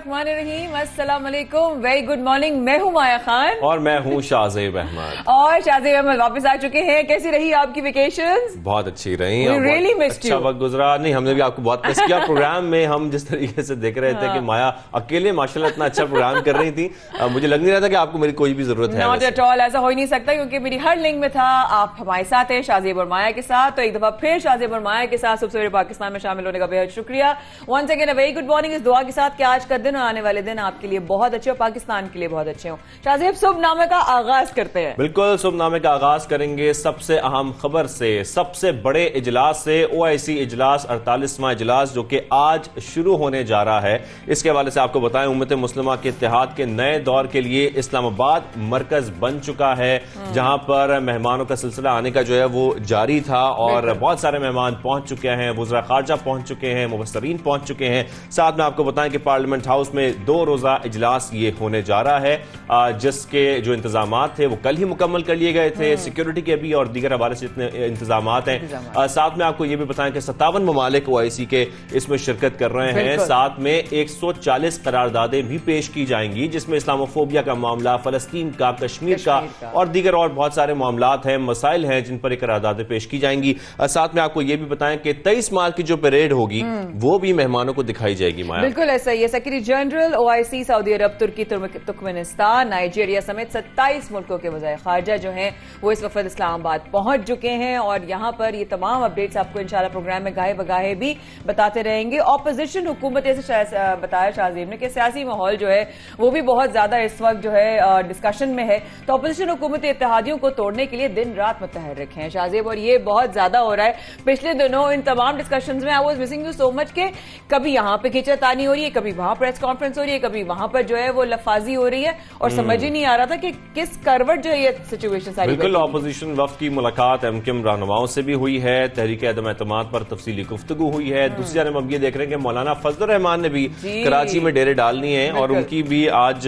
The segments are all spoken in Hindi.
बिस्मिल्लाहिर्रहमानिर्रहीम, अस्सलाम वालेकुम, वेरी गुड मॉर्निंग। मैं हूं माया खान और मैं हूं शाहजेब अहमद। और शाहजेब अहमद वापस आ चुके हैं। कैसी रही आपकी वेकेशंस? बहुत अच्छी रही। really missed अच्छा you. वक्त गुजरा। नहीं, हमने भी आपको बहुत मिस किया। प्रोग्राम में हम जिस तरीके से देख रहे थे कि माया अकेले माशाल्लाह इतना अच्छा प्रोग्राम कर रही थी, मुझे लग नहीं रहा था कि आपको मेरी कोई भी जरूरत है। नॉट एट ऑल, ऐसा हो ही नहीं सकता क्योंकि मेरी हर लिंक में था। आप हमारे साथ हैं शाहजेब और माया के साथ, तो एक दफा फिर शाहजेब और माया के साथ सुबह सवेरे पाकिस्तान में शामिल होने का बेहद शुक्रिया। Once again a very good morning, इस दुआ के साथ कि आज का दिन और आने वाले दिन आपके लिए बहुत अच्छे और पाकिस्तान के लिए बहुत अच्छे हों। शाहजेब, शुभनामे का आगाज करते हैं। बिल्कुल, शुभनामे का आगाज करेंगे सबसे अहम खबर से, सबसे बड़े इजलास से। ओआईसी इजलास 48वां इजलास जो कि आज शुरू होने जा रहा है, इसके हवाले से आपको बताएं उम्मत मुस्लिमा के इत्तेहाद के नए दौर के लिए इस्लामाबाद मरकज बन चुका है, जहां पर मेहमानों का सिलसिला आने का जो है वो जारी था और बहुत सारे मेहमान पहुंच चुके हैं। वज़रा खारजा पहुंच चुके हैं, मुबस्सरीन पहुंच चुके हैं। साथ में आपको बताएं कि पार्लियामेंट हाउस में 2 रोजा इजलास ये होने जा रहा है, जिसके जो इंतजामात थे वो कल ही मुकम्मल कर लिए गए थे। सिक्योरिटी के भी और दीगर हवाले से जितने इंतजामात हैं। साथ में आपको ये भी बताएं कि 57 ममालिक ओआईसी के इसमें शिरकत कर रहे हैं। साथ में 140 करारदादें भी पेश की जाएंगी, जिसमें इस्लामोफोबिया का मामला, फलस्तीन का, कश्मीर का और दीगर और बहुत सारे मामलात हैं, मसाइल हैं जिन पर करारदादें पेश की जाएंगी। साथ में आपको ये भी बताएं कि 23 मार्च की जो परेड होगी वो भी मेहमानों को दिखाई जाएगी। माया, बिल्कुल ऐसा ही है। सेक्रेटरी जनरल ओआईसी सऊदी अरब, तुर्की, तुर्कमेनिस्तान, नाइजीरिया समेत 27 मुल्कों के वज़ीर खारजा जो हैं वो इस वक्त इस्लामाबाद पहुंच चुके हैं और यहां पर ये तमाम अपडेट्स आपको इंशाल्लाह प्रोग्राम में गाहे बगाहे भी बताते रहेंगे। ऑपोजिशन हुकूमत, जैसे बताया शाहजेब ने कि सियासी माहौल जो है वो भी बहुत ज्यादा इस वक्त जो है डिस्कशन में है, तो ऑपोजिशन हुकूमत इत्तेहादियों को तोड़ने के लिए दिन रात मुतहर्रिक हैं शाहजेब, और ये बहुत ज्यादा हो रहा है पिछले दिनों इन तमाम डिस्कशंस में। I was missing you so much के कभी यहां पे खींचातानी हो रही है, कभी वहां प्रेस कॉन्फ्रेंस हो रही है, कभी वहां पर जो है वो लफाजी हो रही है और समझ ही नहीं आ रहा था कि किस करवट जो है ये सिचुएशन सारी। बिल्कुल, ऑपोजिशन वफ्द की मुलाकात एमक्यूएम रहनुमाओं से भी हुई है, तहरीक अदम एतमाद पर तफसीली गुफ्तगू हुई है। दूसरी जानब हम ये देख रहे हैं कि मौलाना फजलुर रहमान ने भी कराची में डेरे डालनी है और उनकी भी आज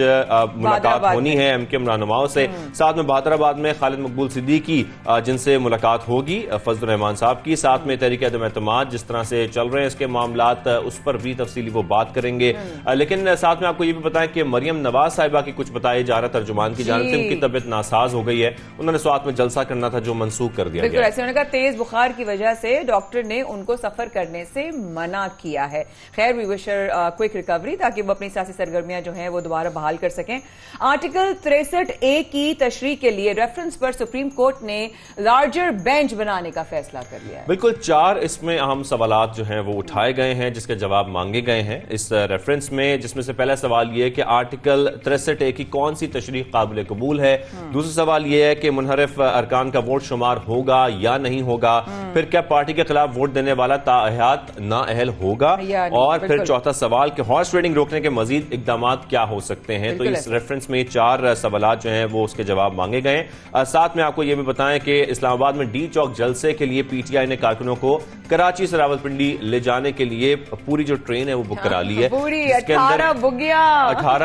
मुलाकात होनी है एमक्यूएम रहनुमाओं से। साथ में बहादुराबाद में खालिद मकबूल सिद्दीकी जिनसे मुलाकात होगी फजलुर रहमान साहब की। साथ में तहरीक अदम एतमाद जिस तरह से चल रहे हैं इसके मामलात, उस पर भी तफसीली वो बात करेंगे। लेकिन साथ में आपको ये भी बताएं कि मरियम नवाज साहिबा की कुछ बताया जा रहा, तर्जुमान की जानिब से उनकी तबीयत नासाज हो गई है, उन्होंने स्वात में जलसा करना था जो मनसूख कर दिया गया। ऐसे उन्होंने कहा तेज बुखार की वजह से डॉक्टर ने उनको सफर करने से मना किया है। खैर, वी विश क्विक रिकवरी ताकि वो अपनी सियासी सरगर्मियां जो हैं वो दोबारा बहाल कर सकें। आर्टिकल 63A की तशरीह के लिए रेफरेंस पर सुप्रीम कोर्ट ने लार्जर बेंच बनाने का फैसला कर लिया है। बिल्कुल, 4 इसमें अहम सवालात जो हैं वो उठाए गए हैं, जिसके जवाब मांगे गए हैं इस रेफरेंस में, जिसमें से पहला सवाल यह है कि आर्टिकल 63A की कौन सी तशरीह काबिल कबूल है। दूसरा सवाल यह है कि मुनहरिफ अरकान का वोट शुमार होगा या नहीं होगा। फिर क्या पार्टी के खिलाफ वोट देने वाला ताहयात नाअहल होगा। और फिर चौथा सवाल कि हॉर्स ट्रेडिंग रोकने के मजीद इकदाम क्या हो सकते हैं। तो इस रेफरेंस में 4 सवाल जो हैं वो उसके जवाब मांगे गए। साथ में आपको यह भी बताएं कि इस्लामाबाद में डी चौक जलसे के लिए पीटीआई ने कारकुनों को कराची से रावलपिंडी ले जाने के लिए पूरी जो ट्रेन है वो बुक करा ली है। पूरी 18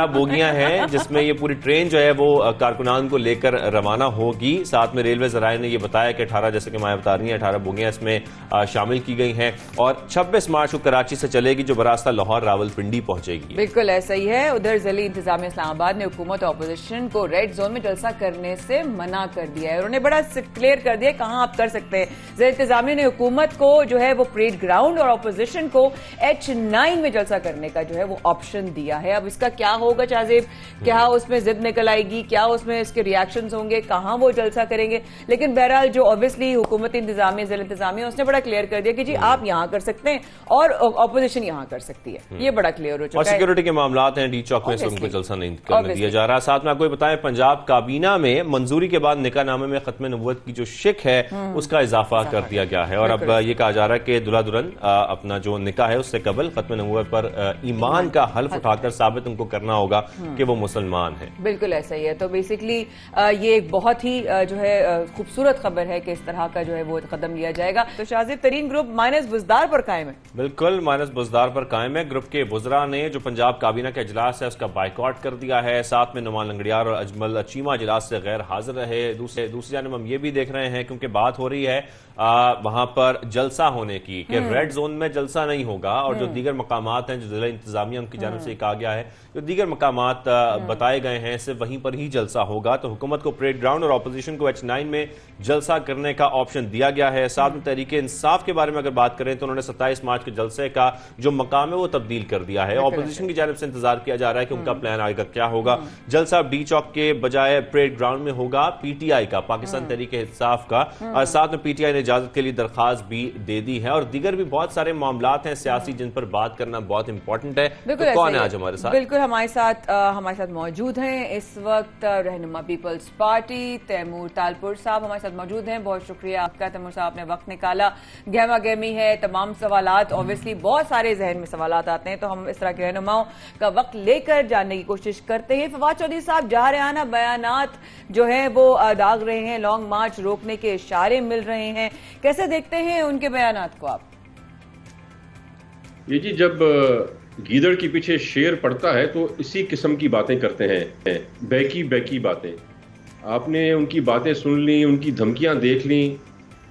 बोगियां हैं जिसमें ये पूरी ट्रेन जो है वो कारकुनान को लेकर रवाना होगी। साथ में रेलवे जराये ने यह बताया कि 18, जैसे कि माया बता रही है, 18 बोगियां इसमें शामिल की गई हैं और 26 मार्च को कराची से चलेगी जो बरास्ता लाहौर रावलपिंडी पहुंचेगी। बिल्कुल ऐसा ही है। उधर जिली इंतजामिया इस्लामाबाद ने हुकूमत और अपोजिशन को रेड जोन में जलसा करने से मना कर दिया है। उन्होंने बड़ा क्लियर कर दिया कहां आप कर सकते हैं। जिली इंतजामिया ने हुकूमत को जो है वो परेड ग्राउंड और अपोजिशन को H9 में जलसा करने का जो है वो ऑप्शन दिया है। अब इसका क्या होगा शाहजेब, क्या उसमें जिद निकल आएगी, क्या उसमें इसके रिएक्शंस होंगे, कहां वो जलसा करेंगे। लेकिन बहरहाल जो ऑब्वियसली हुकूमत इंतजामिया, जिला इंतजामिया, उसने बड़ा क्लियर कर दिया कि जी आप यहां कर सकते हैं और अपोजिशन यहां कर सकती है। ये बड़ा क्लियर हो चुका है। और सिक्योरिटी के मामलात हैं, डी चौक में से उनको जलसा नहीं करने दिया जा रहा। साथ में आपको बताएं पंजाब काबीना में मंजूरी के बाद निकाह नामे में खत्म नबुव्वत की जो शिक है उसका इजाफा कर दिया गया है और अब ये कहा जा रहा है कि दुल्हा दुल्हन अपना जो निकाह है उससे कबल खत्म नबुव्वत पर ईमान का हल्फ उठाकर साबित उनको करना होगा कि वो मुसलमान है। बिल्कुल ऐसा ही है। तो बेसिकली ये एक बहुत ही जो है खूबसूरत खबर है कि इस तरह का जो है वो कदम लिया जाएगा। तो शाहजेब, तरीन ग्रुप माइनस बुजदार पर कायम है। बिल्कुल, माइनस बुजदार पर कायम है। ग्रुप के वुज़रा ने जो पंजाब काबीना का इजलास है उसका बाइकआउट कर दिया है। साथ में नुमान लंगड़ियार और अजमल चीमा इजलास से गैर हाजिर रहे। दूसरी जानब हम ये भी देख रहे हैं क्योंकि बात हो रही है वहां पर जलसा होने की कि रेड जोन में जलसा नहीं होगा और जो दीगर मकामात हैं जो जिला इंतजामिया उनकी जानब से कहा गया है जो दीगर मकामात बताए गए हैं सिर्फ वहीं पर ही जलसा होगा। तो हुकूमत को परेड ग्राउंड और ऑपोजिशन को H9 में जलसा करने का ऑप्शन दिया गया है। साथ में तहरीक इंसाफ के बारे में अगर बात करें तो उन्होंने 27 मार्च के जलसे का जो मकाम है वो तब्दील कर दिया है। ऑपोजिशन की जानिब से इंतजार किया जा रहा है कि उनका प्लान आगे क्या होगा। जलसा डी चौक के बजाय परेड ग्राउंड में होगा। PTI का, पाकिस्तान तहरीक इंसाफ का, और साथ में PTI ने इजाजत के लिए दरखास्त भी दे दी है। और दीगर भी बहुत सारे मामलात हैं सियासी जिन पर बात करना बहुत इंपॉर्टेंट है। तो कौन है आज हमारे साथ? बिल्कुल हमारे साथ मौजूद हैं इस वक्त रहनुमा पीपल्स पार्टी तैमूर तालपुर साहब हमारे साथ मौजूद हैं। बहुत शुक्रिया आपका तैमूर साहब, आपने वक्त निकाला। गहमा गहमी है, तमाम सवालात, ऑब्वियसली बहुत सारे जहन में सवालात आते हैं, तो हम इस तरह के रहनुमाओं का वक्त लेकर जानने की कोशिश करते हैं। फवाद चौधरी साहब, जारहाना बयानात जो है वो दाग रहे हैं, लॉन्ग मार्च रोकने के इशारे मिल रहे हैं, कैसे देखते हैं उनके बयानात को आप? ये जी, जब गीदड़ के पीछे शेर पड़ता है तो इसी किस्म की बातें करते हैं, बैकी बातें। आपने उनकी बातें सुन ली, उनकी धमकियां देख ली,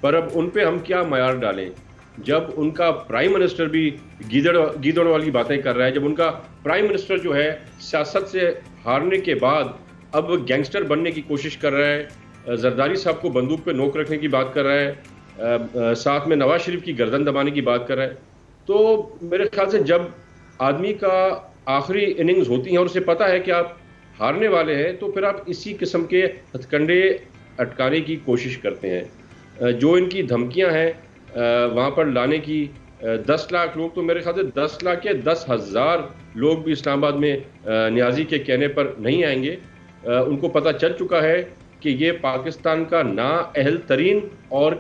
पर अब उन पे हम क्या मयार डालें जब उनका प्राइम मिनिस्टर भी गीदड़ वाली बातें कर रहा है, जब उनका प्राइम मिनिस्टर जो है सियासत से हारने के बाद अब गैंगस्टर बनने की कोशिश कर रहा है, जरदारी साहब को बंदूक पे नोक रखने की बात कर रहा है, साथ में नवाज शरीफ की गर्दन दबाने की बात कर रहा है। तो मेरे ख्याल से जब आदमी का आखिरी इनिंग्स होती है और उसे पता है कि आप हारने वाले हैं, तो फिर आप इसी किस्म के हथकंडे अटकाने की कोशिश करते हैं। जो इनकी धमकियां हैं वहाँ पर लाने की, 10 लाख लोग, तो मेरे ख्याल से 10 लाख या 10,000 लोग भी इस्लामाबाद में नियाजी के कहने पर नहीं आएंगे। उनको पता चल चुका है कि ये पाकिस्तान का नाअहल तरीन और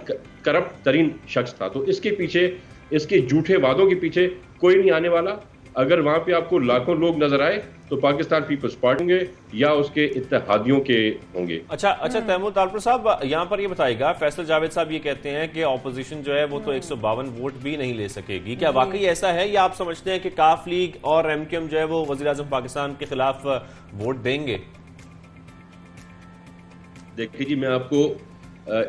करप्ट तरीन शख्स था। तो इसके पीछे, इसके झूठे वादों के पीछे कोई नहीं आने वाला। अगर वहां पे आपको लाखों लोग नजर आए तो पाकिस्तान पीपल्स पार्टी होंगे या उसके इत्तेहादियों के होंगे। अच्छा तैमूर तालपुर साहब, यहाँ पर ये बताइएगा, फैसल जावेद साहब ये कहते हैं कि ऑपोजिशन जो है वो तो 152 वोट भी नहीं ले सकेगी। क्या वाकई ऐसा है या आप समझते हैं कि काफ लीग और MQM जो है वो वजीर आजम पाकिस्तान के खिलाफ वोट देंगे? देखिए जी, मैं आपको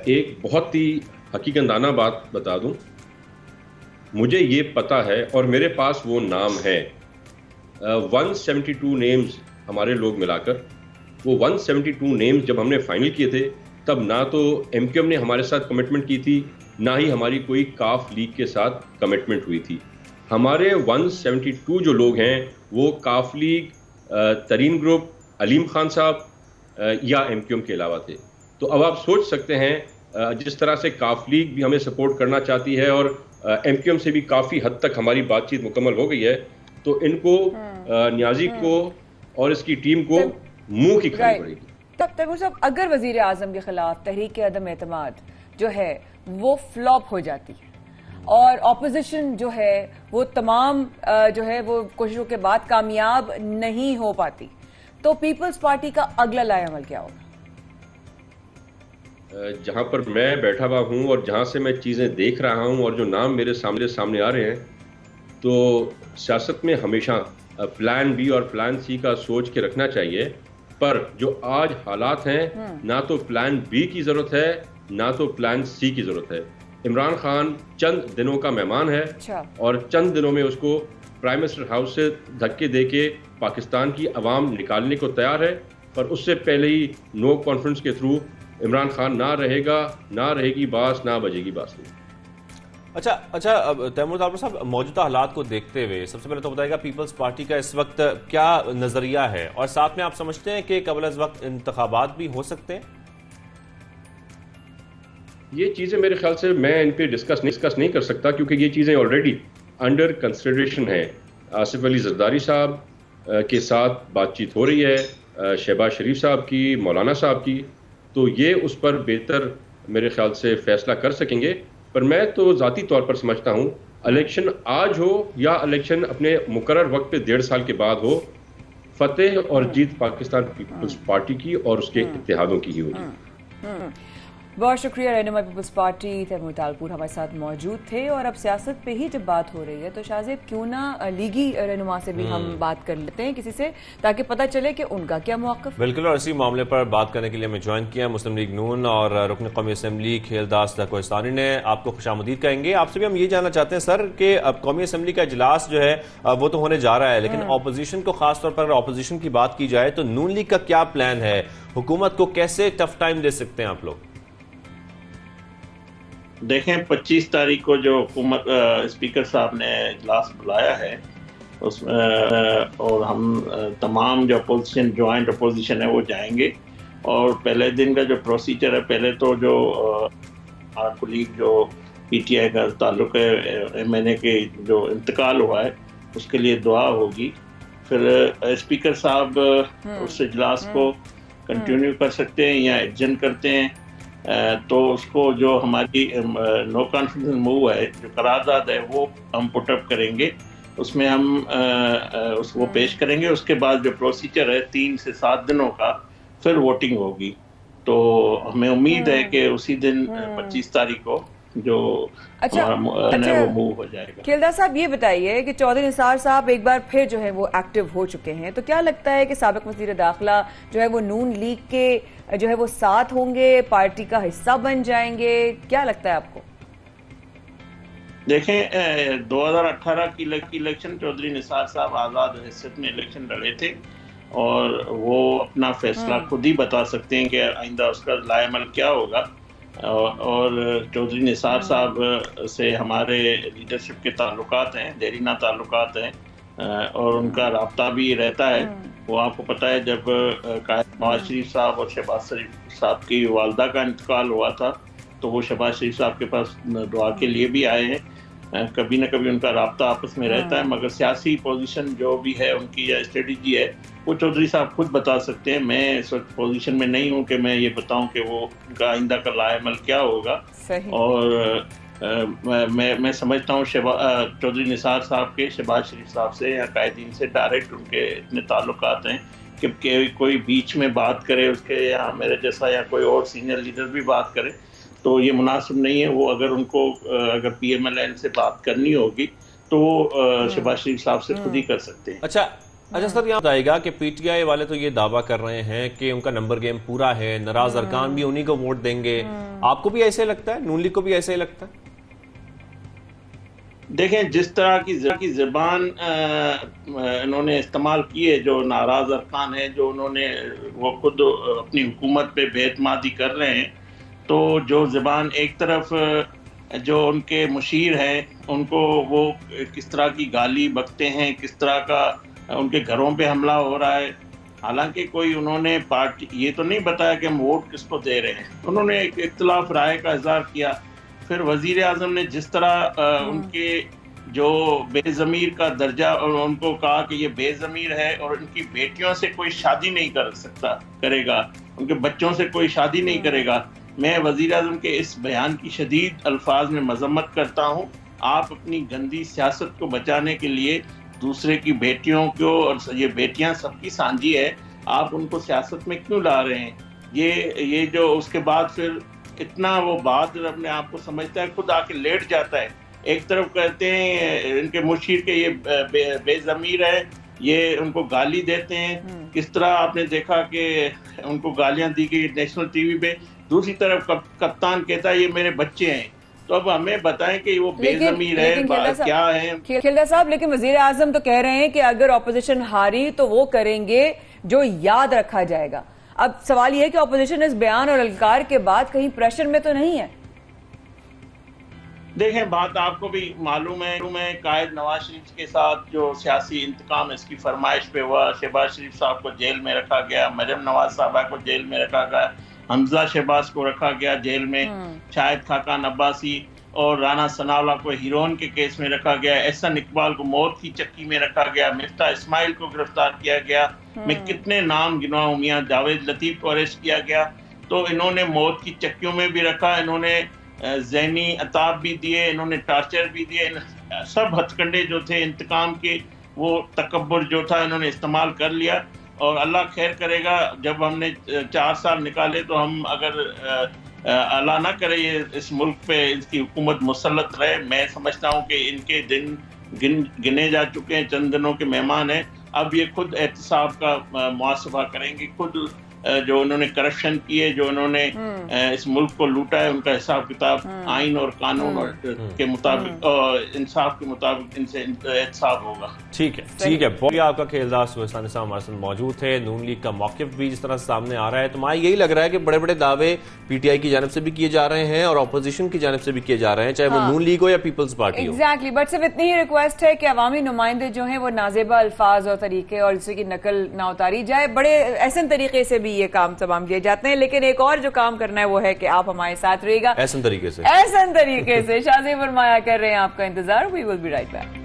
एक बहुत ही हकीकताना बात बता दूं। मुझे ये पता है और मेरे पास वो नाम है, 172 नेम्स हमारे लोग मिलाकर। वो 172 नेम्स जब हमने फाइनल किए थे तब ना तो MQM ने हमारे साथ कमिटमेंट की थी, ना ही हमारी कोई काफ लीग के साथ कमिटमेंट हुई थी। हमारे 172 जो लोग हैं वो काफ लीग, तरीन ग्रुप, अलीम खान साहब या MQM के अलावा थे। तो अब आप सोच सकते हैं जिस तरह से काफ लीग भी हमें सपोर्ट करना चाहती है और MQM से भी काफ़ी हद तक हमारी बातचीत मुकम्मल हो गई है, तो इनको नियाजी को और इसकी टीम को मुंह की खानी पड़ेगी। तब तैमूर साहब, अगर वजीर आजम के खिलाफ तहरीक अदम एतमाद जो है वो फ्लॉप हो जाती है और ऑपोजिशन जो है वो तमाम जो है वो कोशिशों के बाद कामयाब नहीं हो पाती, तो पीपल्स पार्टी का अगला लाएअमल क्या होगा? जहां पर मैं बैठा हुआ हूं और जहां से मैं चीज़ें देख रहा हूं और जो नाम मेरे सामने आ रहे हैं, तो सियासत में हमेशा प्लान बी और प्लान सी का सोच के रखना चाहिए। पर जो आज हालात हैं, ना तो प्लान बी की ज़रूरत है ना तो प्लान सी की ज़रूरत है। इमरान खान चंद दिनों का मेहमान है और चंद दिनों में उसको प्राइम मिनिस्टर हाउस से धक्के दे के पाकिस्तान की अवाम निकालने को तैयार है। पर उससे पहले ही नो कॉन्फ्रेंस के थ्रू इमरान खान ना रहेगा, ना रहेगी बास, ना बजेगी बांसुरी। अच्छा तैमूर तालपुर साहब, मौजूदा हालात को देखते हुए सबसे पहले तो बताइएगा पीपल्स पार्टी का इस वक्त क्या नजरिया है, और साथ में आप समझते हैं कि कबल अज़ वक्त इंतखाबात भी हो सकते हैं? ये चीज़ें मेरे ख्याल से मैं इन पे डिस्कस नहीं कर सकता, क्योंकि ये चीज़ें ऑलरेडी अंडर कंसिडरेशन है। आसिफ अली जरदारी साहब के साथ बातचीत हो रही है, शहबाज शरीफ साहब की, मौलाना साहब की, तो ये उस पर बेहतर मेरे ख्याल से फैसला कर सकेंगे। पर मैं तो ज़ाती तौर पर समझता हूँ इलेक्शन आज हो या इलेक्शन अपने मुकर्रर वक्त पे 1.5 साल के बाद हो, फतेह और जीत पाकिस्तान पीपल्स पार्टी की और उसके इत्तेहादों की ही होगी। बहुत शुक्रिया। रहनुमा पीपल्स पार्टी तैमूर तालपुर हमारे साथ मौजूद थे। और अब सियासत पे ही जब बात हो रही है तो शाहजेब क्यों ना लीगी रहनुमा से भी हम बात कर लेते हैं किसी से, ताकि पता चले कि उनका क्या मौक़िफ़। बिल्कुल, और इसी मामले पर बात करने के लिए हमें ज्वाइन किया मुस्लिम लीग नून और रुकन कौमी असम्बली खेलदास कोहिस्तानी ने। आपको खुशामदीद कहेंगे। आपसे भी हम ये जानना चाहते हैं सर कि अब कौमी असम्बली का इजलास जो है वो तो होने जा रहा है, लेकिन ऑपोजिशन को खासतौर पर ऑपोजिशन की बात की जाए तो नून लीग का क्या प्लान है? हुकूमत को कैसे टफ टाइम दे सकते हैं आप लोग? देखें, 25 तारीख को जो हुकूमत स्पीकर साहब ने इजलास बुलाया है उसमें और हम तमाम जो अपोजिशन जॉइंट अपोजिशन है वो जाएंगे। और पहले दिन का जो प्रोसीजर है, पहले तो जो हमारा कुलीग जो पीटीआई का ताल्लुक है एमएनए के जो इंतकाल हुआ है उसके लिए दुआ होगी। फिर स्पीकर साहब उस इजलास को कंटिन्यू कर सकते हैं या एडजन करते हैं। तो उसको जो हमारी नो कॉन्फिडेंस मूव है, जो करारदाद है, वो हम पुटअप करेंगे। उसमें हम उसको पेश करेंगे। उसके बाद जो प्रोसीजर है 3 से 7 दिनों का, फिर वोटिंग होगी। तो हमें उम्मीद है कि उसी दिन 25 तारीख को जो हमारा वो मूव हो जाएगा। खेलदार साहब, ये बताइए कि चौधरी निसार साहब एक बार फिर जो है वो एक्टिव हो चुके हैं, तो क्या लगता है कि साबिक वज़ीर दाखिला जो है वो नून लीग के जो है वो साथ होंगे, पार्टी का हिस्सा बन जाएंगे? क्या लगता है आपको? देखें, 2018 की इलेक्शन चौधरी निसार साहब आज़ाद हैसियत में इलेक्शन लड़े थे और वो अपना फैसला खुद ही बता सकते हैं कि आइंदा उसका लाएमल क्या होगा। और चौधरी निसार साहब से हमारे लीडरशिप के ताल्लुकात हैं, देरीना ताल्लुकात हैं और उनका राब्ता भी रहता है। वो आपको पता है, जब कायद नवाज शरीफ साहब और शहबाज शरीफ साहब की वालदा का इंतकाल हुआ था तो वो शहबाज शरीफ साहब के पास दुआ के लिए भी आए हैं। कभी ना कभी उनका राब्ता आपस में रहता है, मगर सियासी पोजीशन जो भी है उनकी या स्ट्रेटजी है वो चौधरी साहब खुद बता सकते हैं। मैं इस वक्त पोजीशन में नहीं हूं कि मैं ये बताऊं कि वो उनका आइंदा का लाएमल क्या होगा। और मैं समझता हूँ चौधरी निसार साहब के शहबाज शरीफ साहब से या कायदीन से डायरेक्ट उनके इतने ताल्लुकात हैं कि कोई बीच में बात करे उसके या मेरे जैसा या कोई और सीनियर लीडर भी बात करे तो ये मुनासिब नहीं है। वो अगर पीएमएलएन से बात करनी होगी तो शहबाज शरीफ साहब से खुद ही कर सकते हैं। अच्छा सर, यहाँ बताएगा कि पीटीआई वाले तो ये दावा कर रहे हैं कि उनका नंबर गेम पूरा है, नाराज अरकान भी उन्हीं को वोट देंगे। आपको भी ऐसे लगता है? नून लीग को भी ऐसे ही लगता है? देखें, जिस तरह की ज़बान इन्होंने इस्तेमाल की है, जो नाराज अरकान है, जो वो खुद अपनी हुकूमत पे बेएतमादी कर रहे हैं, तो जो ज़बान एक तरफ जो उनके मुशीर हैं उनको वो किस तरह की गाली बकते हैं, किस तरह का उनके घरों पे हमला हो रहा है। हालांकि कोई उन्होंने पार्टी ये तो नहीं बताया कि हम वोट किसको दे रहे हैं। उन्होंने एक इख्तिलाफ राय का इज़हार किया। फिर वज़ीर आज़म ने जिस तरह उनके जो बेज़मीर का दर्जा और उनको कहा कि ये बेज़मीर है और उनकी बेटियों से कोई शादी नहीं करेगा, उनके बच्चों से कोई शादी नहीं करेगा। मैं वज़ीर आज़म के इस बयान की शदीद अल्फाज में मजम्मत करता हूँ। आप अपनी गंदी सियासत को बचाने के लिए दूसरे की बेटियों को, और ये बेटियां सबकी सांझी है, आप उनको सियासत में क्यों ला रहे हैं? ये जो उसके बाद फिर इतना वो बात अपने आप को समझता है, खुद आके लेट जाता है। एक तरफ कहते हैं इनके मुशीर के ये बेज़मीर है, ये उनको गाली देते हैं। किस तरह आपने देखा कि उनको गालियां दी गई नेशनल टीवी पे। दूसरी तरफ कप्तान कहता है ये मेरे बच्चे हैं। तो अब हमें बताएं कि वो बेज़मीर है क्या है? खेलदार साहब, लेकिन वजीर आजम तो कह रहे हैं कि अगर ऑपोजिशन हारी तो वो करेंगे जो याद रखा जाएगा। अब सवाल यह है कि ऑपोजिशन इस बयान और अलकार के बाद कहीं प्रेशर में तो नहीं है? देखें, बात आपको भी मालूम है कायद नवाज शरीफ के साथ जो सियासी इंतकाम इसकी फरमाइश पे हुआ। शहबाज शरीफ साहब को जेल में रखा गया, मरियम नवाज साहबा को जेल में रखा गया, हमजा शहबाज को रखा गया जेल में, शाहिद खाकान अब्बासी और राना सनावला को हिरोइन के केस में रखा गया, एहसन इकबाल को मौत की चक्की में रखा गया, मिफ्ता इस्माइल को गिरफ्तार किया गया। मैं कितने नाम गिनवाऊं, मियां जावेद लतीफ को अरेस्ट किया गया। तो इन्होंने मौत की चक्कियों में भी रखा, इन्होंने ज़हनी अताब भी दिए, इन्होंने टार्चर भी दिए। सब हथकंडे जो थे इंतकाम के, वो तकब्बुर जो था इन्होंने इस्तेमाल कर लिया। और अल्लाह खैर करेगा, जब हमने 4 साल निकाले तो हम अगर अल्लाह ना करे ये इस मुल्क पे इसकी हुकूमत मुसल्लत रहे। मैं समझता हूँ कि इनके दिन गिने जा चुके हैं, चंद दिनों के मेहमान हैं। अब ये खुद एहतसाब का मुहासबा करेंगे, खुद जो उन्होंने करप्शन किए, जो उन्होंने इस मुल्क को लूटा है, उनका हिसाब किताब आइन और कानून और के मुताबिक और इंसाफ के मुताबिक इनसे एहतसाब होगा। ठीक है, ठीक है। बहुत आपका खेलदार सुहेल साहब हमारे साथ मौजूद थे। नून लीग का मौक़िफ़ भी जिस तरह से सामने आ रहा है, तो मुझे यही लग रहा है कि बड़े बड़े दावे पीटीआई की जानिब से भी किए जा रहे हैं और अपोजिशन की जानिब से भी किए जा रहे हैं, चाहे वो नून लीग हो या पीपल्स पार्टी हो। एग्जैक्टली, बट सिर्फ इतनी ही रिक्वेस्ट है कि अवामी नुमाइंदे जो हैं वो नाजेबा अल्फाज और तरीके और इसकी नकल ना उतारी जाए। बड़े ऐसे तरीके से भी ये काम तमाम किए जाते हैं, लेकिन एक और जो काम करना है वो है कि आप हमारे साथ रहिएगा ऐसे तरीके से, ऐसे तरीके से। शाज़ी फरमाया कर रहे हैं आपका इंतजार। We will be right back.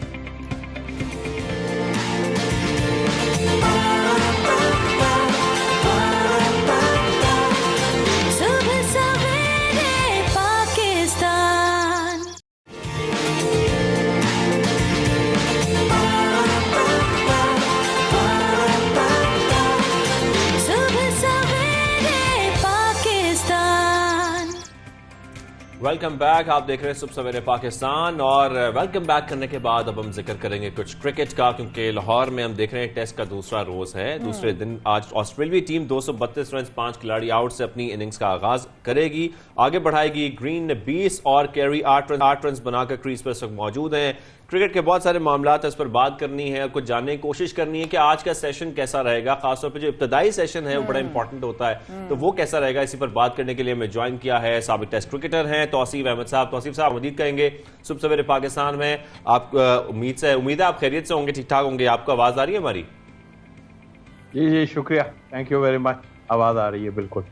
Welcome back. आप देख रहे हैं सुबह सवेरे पाकिस्तान, और वेलकम बैक करने के बाद अब हम जिक्र करेंगे कुछ क्रिकेट का, क्योंकि लाहौर में हम देख रहे हैं टेस्ट का दूसरा रोज है। दूसरे दिन आज ऑस्ट्रेलियाई टीम 232 रन 5 खिलाड़ी आउट से अपनी इनिंग्स का आगाज करेगी, आगे बढ़ाएगी। ग्रीन ने 20 और कैरी 8 रन बनाकर क्रीज पर इस वक्त मौजूद हैं। क्रिकेट के बहुत सारे मामला इस पर बात करनी है और कुछ जानने की कोशिश करनी है कि आज का सेशन कैसा रहेगा। खासतौर पर जो इब्तदाई सेशन है वो बड़ा इंपॉर्टेंट होता है, तो वो कैसा रहेगा, इसी पर बात करने के लिए हमें ज्वाइन किया है साबिक टेस्ट क्रिकेटर हैं तौसीफ अहमद साहब। तौसीफ साहब मदीद करेंगे सुबह सवेरे पाकिस्तान में। आप उम्मीद है आप खैरियत से होंगे, ठीक ठाक होंगे। आपको आवाज आ रही है हमारी? जी जी, शुक्रिया, थैंक यू वेरी मच। आवाज आ रही है बिल्कुल।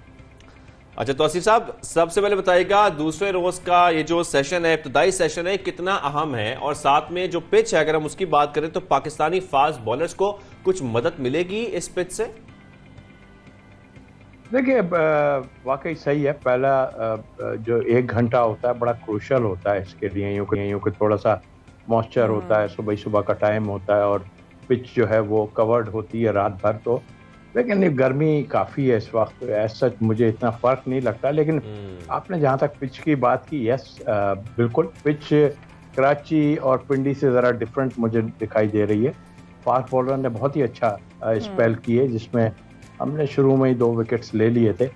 अच्छा तौसीफ साहब, सबसे पहले बताइएगा दूसरे रोज का ये जो सेशन है, इब्तदाई सेशन है, कितना अहम है, और साथ में जो पिच है अगर हम उसकी बात करें तो पाकिस्तानी फास्ट बॉलर्स को कुछ मदद मिलेगी इस पिच से? देखिए, वाकई सही है। पहला जो 1 घंटा होता है बड़ा क्रूशल होता है इसके लिए। यूं कि थोड़ा सा मॉइस्चर होता है, सुबह का टाइम होता है, और पिच जो है वो कवर्ड होती है रात भर। तो लेकिन ये गर्मी काफ़ी है इस वक्त, ऐसा मुझे इतना फ़र्क नहीं लगता। लेकिन आपने जहाँ तक पिच की बात की, यस बिल्कुल, पिच कराची और पिंडी से ज़रा डिफरेंट मुझे दिखाई दे रही है। फास्ट बॉलर ने बहुत ही अच्छा स्पेल किए, जिसमें हमने शुरू में ही 2 विकेट्स ले लिए थे,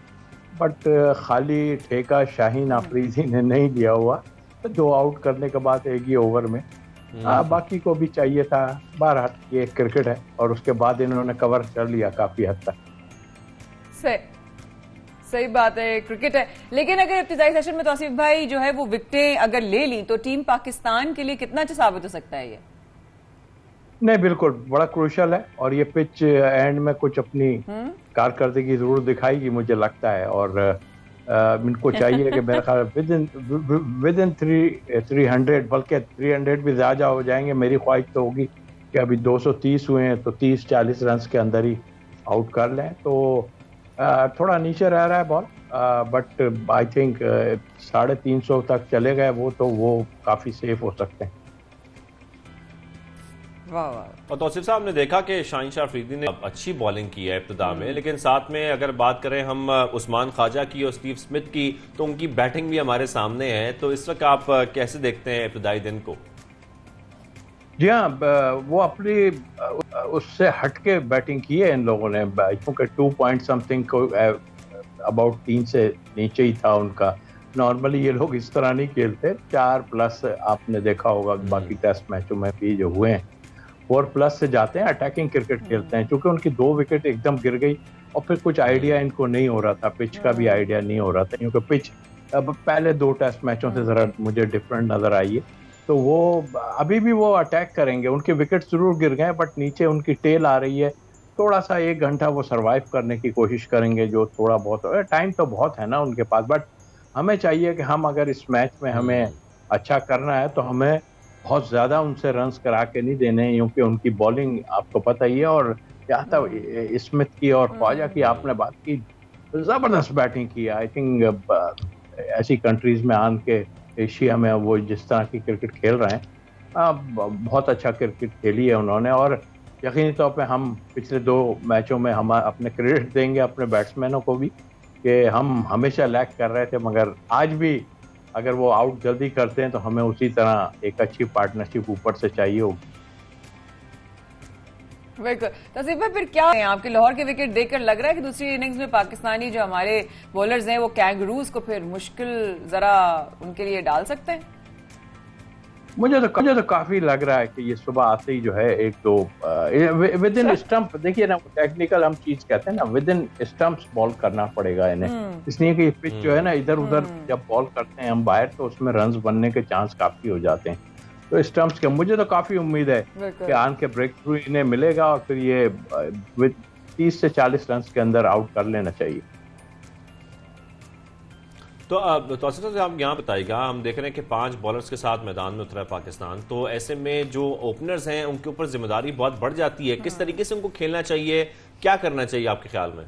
बट खाली ठेका शाहीन आफरीदी ने नहीं लिया हुआ। तो 2 आउट करने के बाद एक ही ओवर में बाकी को भी चाहिए था। बहरहाल ये क्रिकेट है, और उसके बाद इन्होंने कवर कर लिया काफी हद तक। सही बात है, क्रिकेट है। लेकिन अगर इब्तिदाई सेशन में तौसीफ भाई जो है वो विकेटें अगर ले ली तो टीम पाकिस्तान के लिए कितना अच्छा साबित हो सकता है ये? नहीं, बिल्कुल बड़ा क्रूशल है, और ये पिच एंड में कुछ अपनी कारकर्दगी जरूर दिखाएगी मुझे लगता है। और इनको चाहिए कि मेरा ख्याल विद इन 300, बल्कि 300 भी ज़्यादा हो जाएंगे। मेरी ख्वाहिश तो होगी कि अभी 230 हुए हैं तो 30-40 रन के अंदर ही आउट कर लें। तो थोड़ा नीचे रह रहा है बॉल, बट आई थिंक 350 तक चले गए वो काफ़ी सेफ हो सकते हैं। और तौसीफ साहब ने देखा कि शाहीन अफरीदी ने अच्छी बॉलिंग की है इब्तिदा में, लेकिन साथ में अगर बात करें हम उस्मान ख्वाजा की और स्टीव स्मिथ की, तो उनकी बैटिंग भी हमारे सामने है। तो इस वक्त आप कैसे देखते हैं इब्तिदाई दिन को? जी हाँ, वो अपनी उससे हटके बैटिंग की है इन लोगों ने, क्योंकि 2 पॉइंट समथिंग को अबाउट 3 से नीचे ही था उनका। नॉर्मली ये लोग इस तरह नहीं खेलते। 4+ आपने देखा होगा बाकी टेस्ट मैचों में भी जो हुए हैं, 4+ से जाते हैं, अटैकिंग क्रिकेट खेलते हैं। क्योंकि उनकी 2 विकेट एकदम गिर गई, और फिर कुछ आइडिया इनको नहीं हो रहा था, पिच का भी आइडिया नहीं हो रहा था, क्योंकि पिच अब पहले 2 टेस्ट मैचों से ज़रा मुझे डिफरेंट नज़र आई है। तो वो अभी भी वो अटैक करेंगे। उनके विकेट जरूर गिर गए, बट नीचे उनकी टेल आ रही है। थोड़ा सा 1 घंटा वो सर्वाइव करने की कोशिश करेंगे, जो थोड़ा बहुत टाइम तो बहुत है ना उनके पास। बट हमें चाहिए कि हम अगर इस मैच में हमें अच्छा करना है तो हमें बहुत ज़्यादा उनसे रन्स करा के नहीं देने, क्योंकि उनकी बॉलिंग आपको पता ही है। और यहाँ तक स्मिथ की और ख्वाजा की आपने बात की, ज़बरदस्त बैटिंग की। आई थिंक ऐसी कंट्रीज़ में आन के एशिया में वो जिस तरह की क्रिकेट खेल रहे हैं, बहुत अच्छा क्रिकेट खेली है उन्होंने। और यकीनी तौर पे हम पिछले 2 मैचों में हम अपने क्रेडिट देंगे अपने बैट्समैनों को भी, कि हम हमेशा लैग कर रहे थे, मगर आज भी अगर वो आउट जल्दी करते हैं तो हमें उसी तरह एक अच्छी पार्टनरशिप ऊपर से चाहिए होगी। बिल्कुल। तस्वीर भाई, फिर क्या है आपके लाहौर के विकेट देखकर लग रहा है कि दूसरी इनिंग्स में पाकिस्तानी जो हमारे बॉलर्स हैं वो कैंगरूज को फिर मुश्किल जरा उनके लिए डाल सकते हैं? मुझे तो काफी लग रहा है कि ये सुबह आते ही जो है एक तो विद इन स्टंप, देखिए ना, टेक्निकल हम चीज कहते हैं ना, विद इन स्टंप्स बॉल करना पड़ेगा इन्हें, इसलिए कि पिच जो है ना इधर उधर जब बॉल करते हैं हम बाहर तो उसमें रन्स बनने के चांस काफी हो जाते हैं। तो स्टंप्स के मुझे तो काफी उम्मीद है कि आन के ब्रेक थ्रू इन्हें मिलेगा और फिर ये विद 30 से 40 रन के अंदर आउट कर लेना चाहिए। तो तौसीफ साहब आप यहाँ बताइएगा, हम देख रहे हैं कि 5 बॉलर्स के साथ मैदान में उतरा है पाकिस्तान, तो ऐसे में जो ओपनर्स हैं उनके ऊपर जिम्मेदारी बहुत बढ़ जाती है। किस तरीके से उनको खेलना चाहिए, क्या करना चाहिए आपके ख्याल में?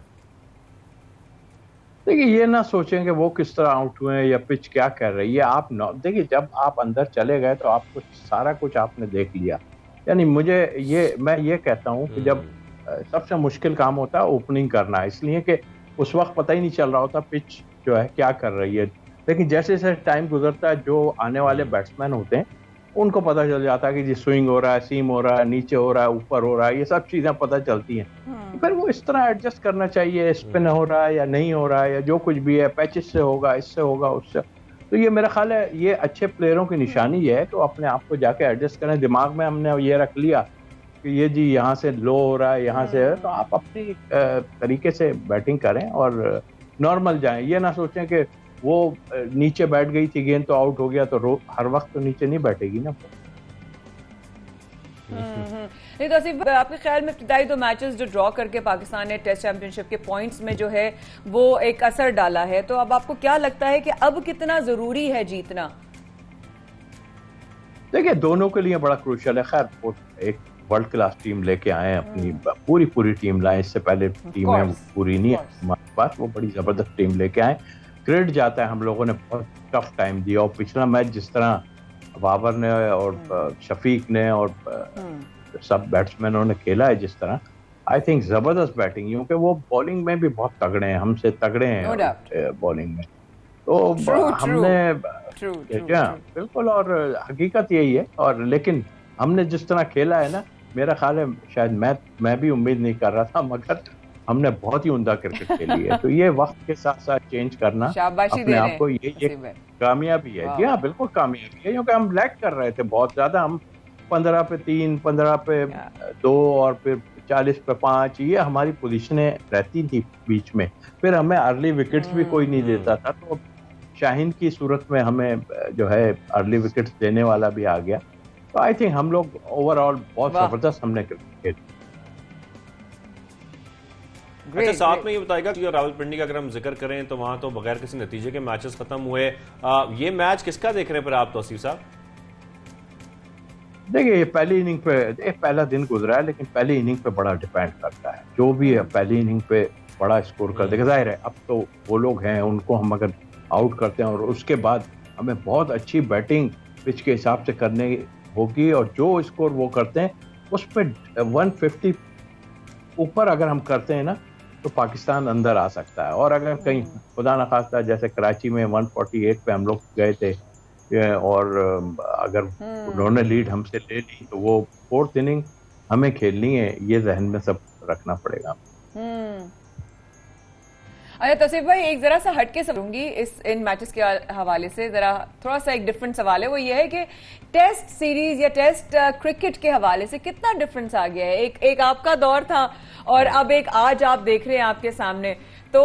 देखिए, ये ना सोचें कि वो किस तरह आउट हुए हैं या पिच क्या कर रही है। आप देखिए, जब आप अंदर चले गए तो आप सारा कुछ आपने देख लिया। यानी मैं ये कहता हूँ कि जब सबसे मुश्किल काम होता है ओपनिंग करना, इसलिए कि उस वक्त पता ही नहीं चल रहा होता पिच जो है क्या कर रही है। लेकिन जैसे जैसे टाइम गुजरता है, जो आने वाले बैट्समैन होते हैं उनको पता चल जाता है कि जी स्विंग हो रहा है, सीम हो रहा है, नीचे हो रहा है, ऊपर हो रहा है, ये सब चीजें पता चलती हैं। तो फिर वो इस तरह एडजस्ट करना चाहिए, स्पिन हो रहा है या नहीं हो रहा है या जो कुछ भी है, पैचेस से होगा, इससे होगा, उससे। तो ये मेरा ख्याल है ये अच्छे प्लेयरों की निशानी है कि अपने आप को जाके एडजस्ट करें। दिमाग में हमने ये रख लिया कि ये जी यहाँ से लो हो रहा है, यहाँ से है, तो आप अपनी तरीके से बैटिंग करें और नॉर्मल जाएं। ये ना सोचें कि वो नीचे बैठ गई थी गेंद तो आउट हो गया, तो हर वक्त तो नीचे नहीं बैठेगी ना। नहीं तौसीफ, आपके ख्याल में इब्तिदाई 2 मैचेस जो ड्रॉ करके पाकिस्तान ने टेस्ट चैंपियनशिप के पॉइंट्स में जो है वो एक असर डाला है, तो अब आपको क्या लगता है कि अब कितना जरूरी है जीतना? देखिए, दोनों के लिए बड़ा क्रूशियल है। खैर, एक वर्ल्ड क्लास टीम लेके आए हैं, अपनी पूरी टीम लाए, इससे पहले टीमें पूरी नहीं है हमारे पास, वो बड़ी जबरदस्त टीम लेके आए। क्रेडिट जाता है, हम लोगों ने बहुत टफ टाइम दिया और पिछला मैच जिस तरह बाबर ने और शफीक ने और सब बैट्समैनों ने खेला है जिस तरह, आई थिंक जबरदस्त बैटिंग, क्योंकि वो बॉलिंग में भी बहुत तगड़े हैं, हमसे तगड़े हैं बॉलिंग में। तो हमने बिल्कुल, और हकीकत यही है। और लेकिन हमने जिस तरह खेला है ना, मेरा ख्याल है शायद मैं भी उम्मीद नहीं कर रहा था, मगर हमने बहुत ही उम्दा क्रिकेट खेली है। तो ये वक्त के साथ साथ चेंज करना अपने आप को ये कामयाबी है। जी हाँ, बिल्कुल कामयाबी है, क्योंकि हम लैग कर रहे थे बहुत ज्यादा। हम 15 पे 3, 15 पे 2 और फिर 40 पे 5, ये हमारी पोजीशनें रहती थी बीच में। फिर हमें अर्ली विकेट्स भी कोई नहीं देता था, तो शाहीन की सूरत में हमें जो है अर्ली विकेट्स देने वाला भी आ गया। तो आई थिंक हम लोग ओवरऑल बहुत जबरदस्त हमने क्रिकेट। अच्छा, साथ में ये बताएगा कि रावलपिंडी का अगर हम जिक्र करें तो वहां तो बगैर किसी नतीजे के मैचेस खत्म हुए। ये मैच किसका देख रहे हैं पर आप तौसीफ साहब? देखिए, पहली इनिंग पे पहला दिन गुजरा है, लेकिन पहली इनिंग पे बड़ा डिपेंड करता है। जो भी है पहली इनिंग पे बड़ा स्कोर कर देगा। जाहिर है अब तो वो लोग हैं, उनको हम अगर आउट करते हैं और उसके बाद हमें बहुत अच्छी बैटिंग पिच के हिसाब से करने होगी, और जो स्कोर वो करते हैं उस पर 150 ऊपर अगर हम करते हैं ना, तो पाकिस्तान अंदर आ सकता है। और अगर कहीं खुदा न खास्ता जैसे कराची में 148 पे हम लोग गए थे, और अगर उन्होंने लीड हमसे ले ली, तो वो 4th इनिंग हमें खेलनी है, ये जहन में सब रखना पड़ेगा। अच्छा तौसीफ भाई, एक जरा सा हटके समझूंगी इन मैचेस के हवाले से, जरा थोड़ा सा एक डिफरेंट सवाल है, वो ये है कि टेस्ट सीरीज या टेस्ट क्रिकेट के हवाले से कितना डिफरेंस आ गया है? एक आपका दौर था और अब एक आज आप देख रहे हैं आपके सामने। तो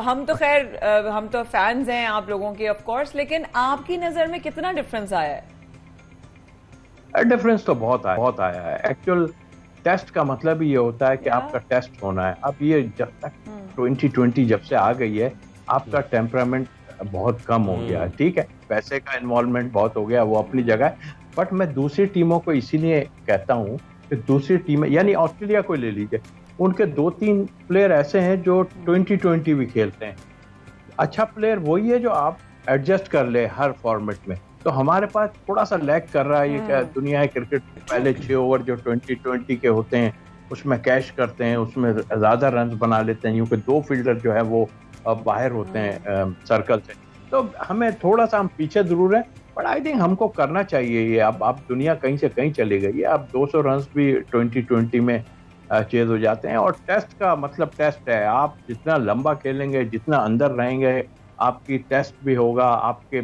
हम तो खैर हम तो फैंस हैं आप लोगों के ऑफ कोर्स, लेकिन आपकी नजर में कितना डिफरेंस आया है? डिफरेंस तो बहुत आया है। एक्चुअल टेस्ट का मतलब ही ये होता है कि आपका टेस्ट होना है। अब ये जब तक 2020 जब से आ गई है, आपका टेम्परामेंट बहुत कम हो गया है। ठीक है, पैसे का इन्वॉल्वमेंट बहुत हो गया, वो अपनी जगह है, बट मैं दूसरी टीमों को इसीलिए कहता हूँ कि दूसरी टीमें, यानी ऑस्ट्रेलिया को ले लीजिए, उनके 2-3 प्लेयर ऐसे हैं जो 2020 भी खेलते हैं। अच्छा प्लेयर वही है जो आप एडजस्ट कर ले हर फॉर्मेट में। तो हमारे पास थोड़ा सा लैग कर रहा है ये क्या दुनिया है क्रिकेट। पहले 6 ओवर जो 2020 के होते हैं उसमें कैश करते हैं, उसमें ज्यादा रन बना लेते हैं, क्योंकि 2 फील्डर जो है वो बाहर होते हैं सर्कल से। तो हमें थोड़ा सा हम पीछे जरूर हैं, बट आई थिंक हमको करना चाहिए ये। अब दुनिया कहीं से कहीं चली गई है, अब 200 रन भी 2020 में चेज हो जाते हैं। और टेस्ट का मतलब टेस्ट है, आप जितना लंबा खेलेंगे, जितना अंदर रहेंगे, आपकी टेस्ट भी होगा, आपके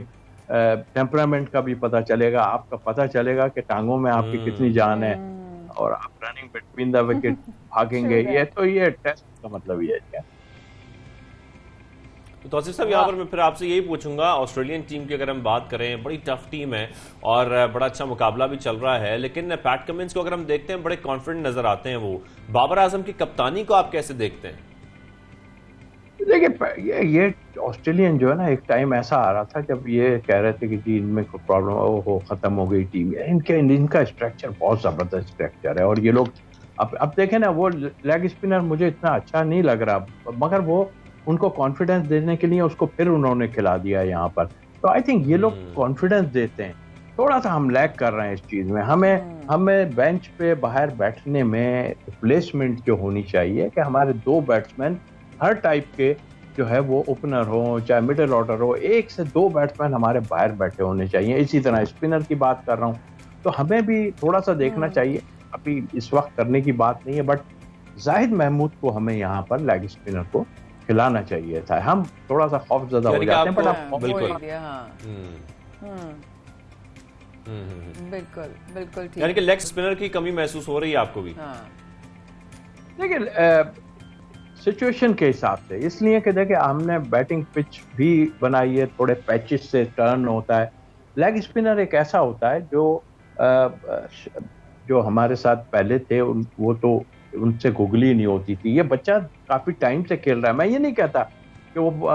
टेम्परामेंट का भी पता चलेगा, आपका पता चलेगा कि टांगों में आपकी कितनी जान है, और आप रनिंग बिटवीन द विकेट भागेंगे। ये टेस्ट का मतलब ये है। तो तौसीफ साहब, यहाँ पर मैं फिर आपसे यही पूछूंगा, ऑस्ट्रेलियन टीम की अगर हम बात करें, बड़ी टफ टीम है और बड़ा अच्छा मुकाबला भी चल रहा है, लेकिन पैट कमिंस को अगर हम देखते हैं, बड़े कॉन्फिडेंट नजर आते हैं वो। बाबर आजम की कप्तानी को आप कैसे देखते हैं? देखिए, ये ऑस्ट्रेलियन जो है ना, एक टाइम ऐसा आ रहा था जब ये कह रहे थे कि जी इनमें कोई प्रॉब्लम हो, खत्म हो गई टीम। इनका स्ट्रक्चर बहुत जबरदस्त स्ट्रक्चर है, और ये लोग अब देखें ना, वो लेग स्पिनर मुझे इतना अच्छा नहीं लग रहा, मगर वो उनको कॉन्फिडेंस देने के लिए उसको फिर उन्होंने खिला दिया यहाँ पर। तो आई थिंक ये लोग कॉन्फिडेंस देते हैं। थोड़ा सा हम लैग कर रहे हैं इस चीज में। हमें बेंच पे बाहर बैठने में प्लेसमेंट जो होनी चाहिए कि हमारे 2 बैट्समैन हर टाइप के जो है, वो ओपनर हो चाहे मिडिल ऑर्डर हो, 1 से 2 बैट्समैन हमारे बाहर बैठे होने चाहिए। इसी तरह स्पिनर की बात कर रहा हूँ, तो हमें भी थोड़ा सा देखना चाहिए। अभी इस वक्त करने की बात नहीं है, बट जाहिद महमूद को हमें यहाँ पर लेग स्पिनर को खिलाना चाहिए था। हम थोड़ा सा खौफजदा हो जाते हैं, बट आप बिल्कुल बिल्कुल ठीक। यानी कि लेग स्पिनर की कमी महसूस हो रही है आपको भी? देखिए, सिचुएशन के हिसाब से, इसलिए कि देखिए हमने बैटिंग पिच भी बनाई है, थोड़े पैचेस से टर्न होता है। लेग स्पिनर एक ऐसा होता है जो हमारे साथ पहले थे, वो तो उनसे गुगली नहीं होती थी। ये बच्चा काफी टाइम से खेल रहा है, मैं ये नहीं कहता कि वो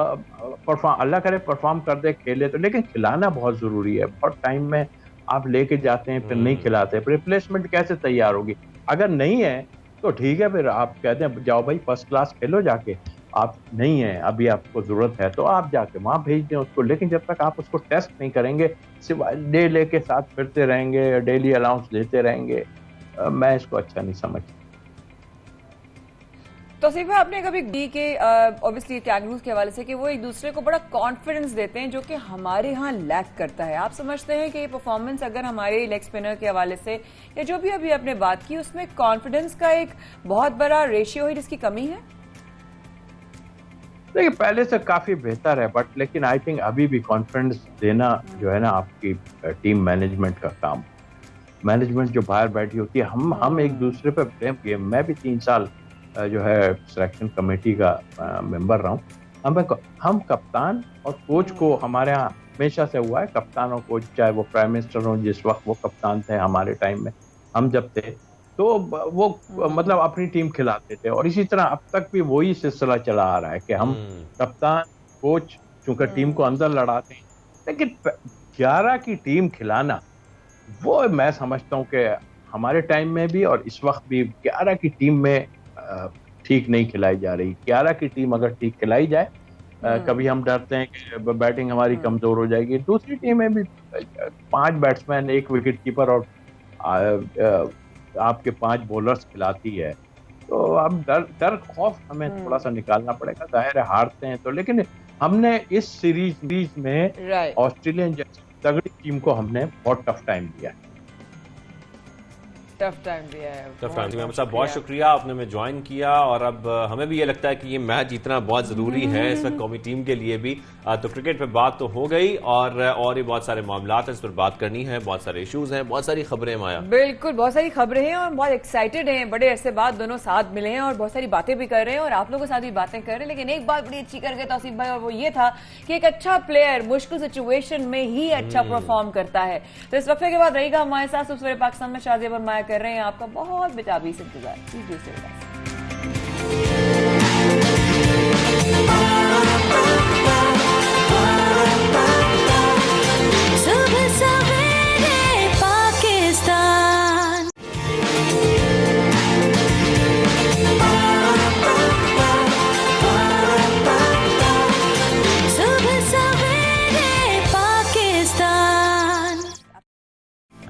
अल्लाह करे परफॉर्म कर दे, खेले तो, लेकिन खिलाना बहुत जरूरी है। बहुत टाइम में आप लेके जाते हैं, फिर नहीं खिलाते, रिप्लेसमेंट कैसे तैयार होगी? अगर नहीं है तो ठीक है, फिर आप कहते हैं जाओ भाई फर्स्ट क्लास खेलो जाके। आप नहीं है, अभी आपको जरूरत है, तो आप जाके वहां भेज दें उसको। लेकिन जब तक आप उसको टेस्ट नहीं करेंगे, सिर्फ डे लेके साथ फिरते रहेंगे, डेली अलाउंस देते रहेंगे, मैं इसको अच्छा नहीं समझता। तौसीफ भाई, आपने कभी दी के ऑब्वियसली कैंगरूज के हवाले से कि वो एक दूसरे को बड़ा कॉन्फिडेंस देते हैं, जो कि हमारे यहाँ लैक करता है। आप समझते हैं कि ये परफॉर्मेंस अगर हमारे लेग स्पिनर के हवाले से, या जो भी अभी आपने बात की, उसमें कॉन्फिडेंस का एक बहुत बड़ा रेशियो है जिसकी कमी है? देखिए, पहले से काफी बेहतर है, बट लेकिन आई थिंक अभी भी कॉन्फिडेंस देना जो है ना, आपकी टीम मैनेजमेंट का काम। मैनेजमेंट जो बाहर बैठी होती है, हम एक दूसरे पे ब्लेम किए। मैं भी 3 साल जो है सिलेक्शन कमेटी का मेंबर रहा हूँ। हम कप्तान और कोच को, हमारे यहाँ हमेशा से हुआ है, कप्तान और कोच, चाहे वो प्राइम मिनिस्टर हो, जिस वक्त वो कप्तान थे हमारे टाइम में, हम जब थे, तो वो मतलब अपनी टीम खिलाते थे। और इसी तरह अब तक भी वही सिलसिला चला आ रहा है कि हम कप्तान कोच चूंकि टीम को अंदर लड़ाते हैं, लेकिन 11 की टीम खिलाना, वो मैं समझता हूँ कि हमारे टाइम में भी और इस वक्त भी 11 की टीम में ठीक नहीं खिलाई जा रही। 11 की टीम अगर ठीक खिलाई जाए, कभी हम डरते हैं कि बैटिंग हमारी कमजोर हो जाएगी। दूसरी टीम में भी 5 बैट्समैन, 1 विकेट कीपर और आपके 5 बॉलर्स खिलाती है। तो अब डर खौफ हमें थोड़ा सा निकालना पड़ेगा। जाहिर है हारते हैं तो, लेकिन हमने इस सीरीज में ऑस्ट्रेलियन जैसी तगड़ी टीम को हमने बहुत टफ टाइम दिया है। टफ टाइम दिया है। साहब, बहुत शुक्रिया, आपने हमें ज्वाइन किया। और अब हमें भी ये लगता है कि ये मैच जीतना बहुत जरूरी है इस वक्त कौमी टीम के लिए भी। तो क्रिकेट पे बात तो हो गई, और भी बहुत सारे मामला हैं, इस पर बात करनी है, बहुत सारे इश्यूज हैं, बहुत सारी खबरें। माया, बिल्कुल बहुत सारी खबरें हैं और बहुत एक्साइटेड हैं। बड़े अरसे बाद दोनों साथ मिले हैं और बहुत सारी बातें भी कर रहे हैं, और आप लोगों के साथ भी बातें कर रहे हैं। लेकिन एक बात बड़ी अच्छी कर गए तौसीफ भाई, और वो ये था कि एक अच्छा प्लेयर मुश्किल सिचुएशन में ही अच्छा परफॉर्म करता है। तो इस वक्त के बाद रहेगा हमारे साथ सवेरे पाकिस्तान में शादी और माया कर रहे हैं। आपका बहुत बेताबी से इंतजार कीजिए।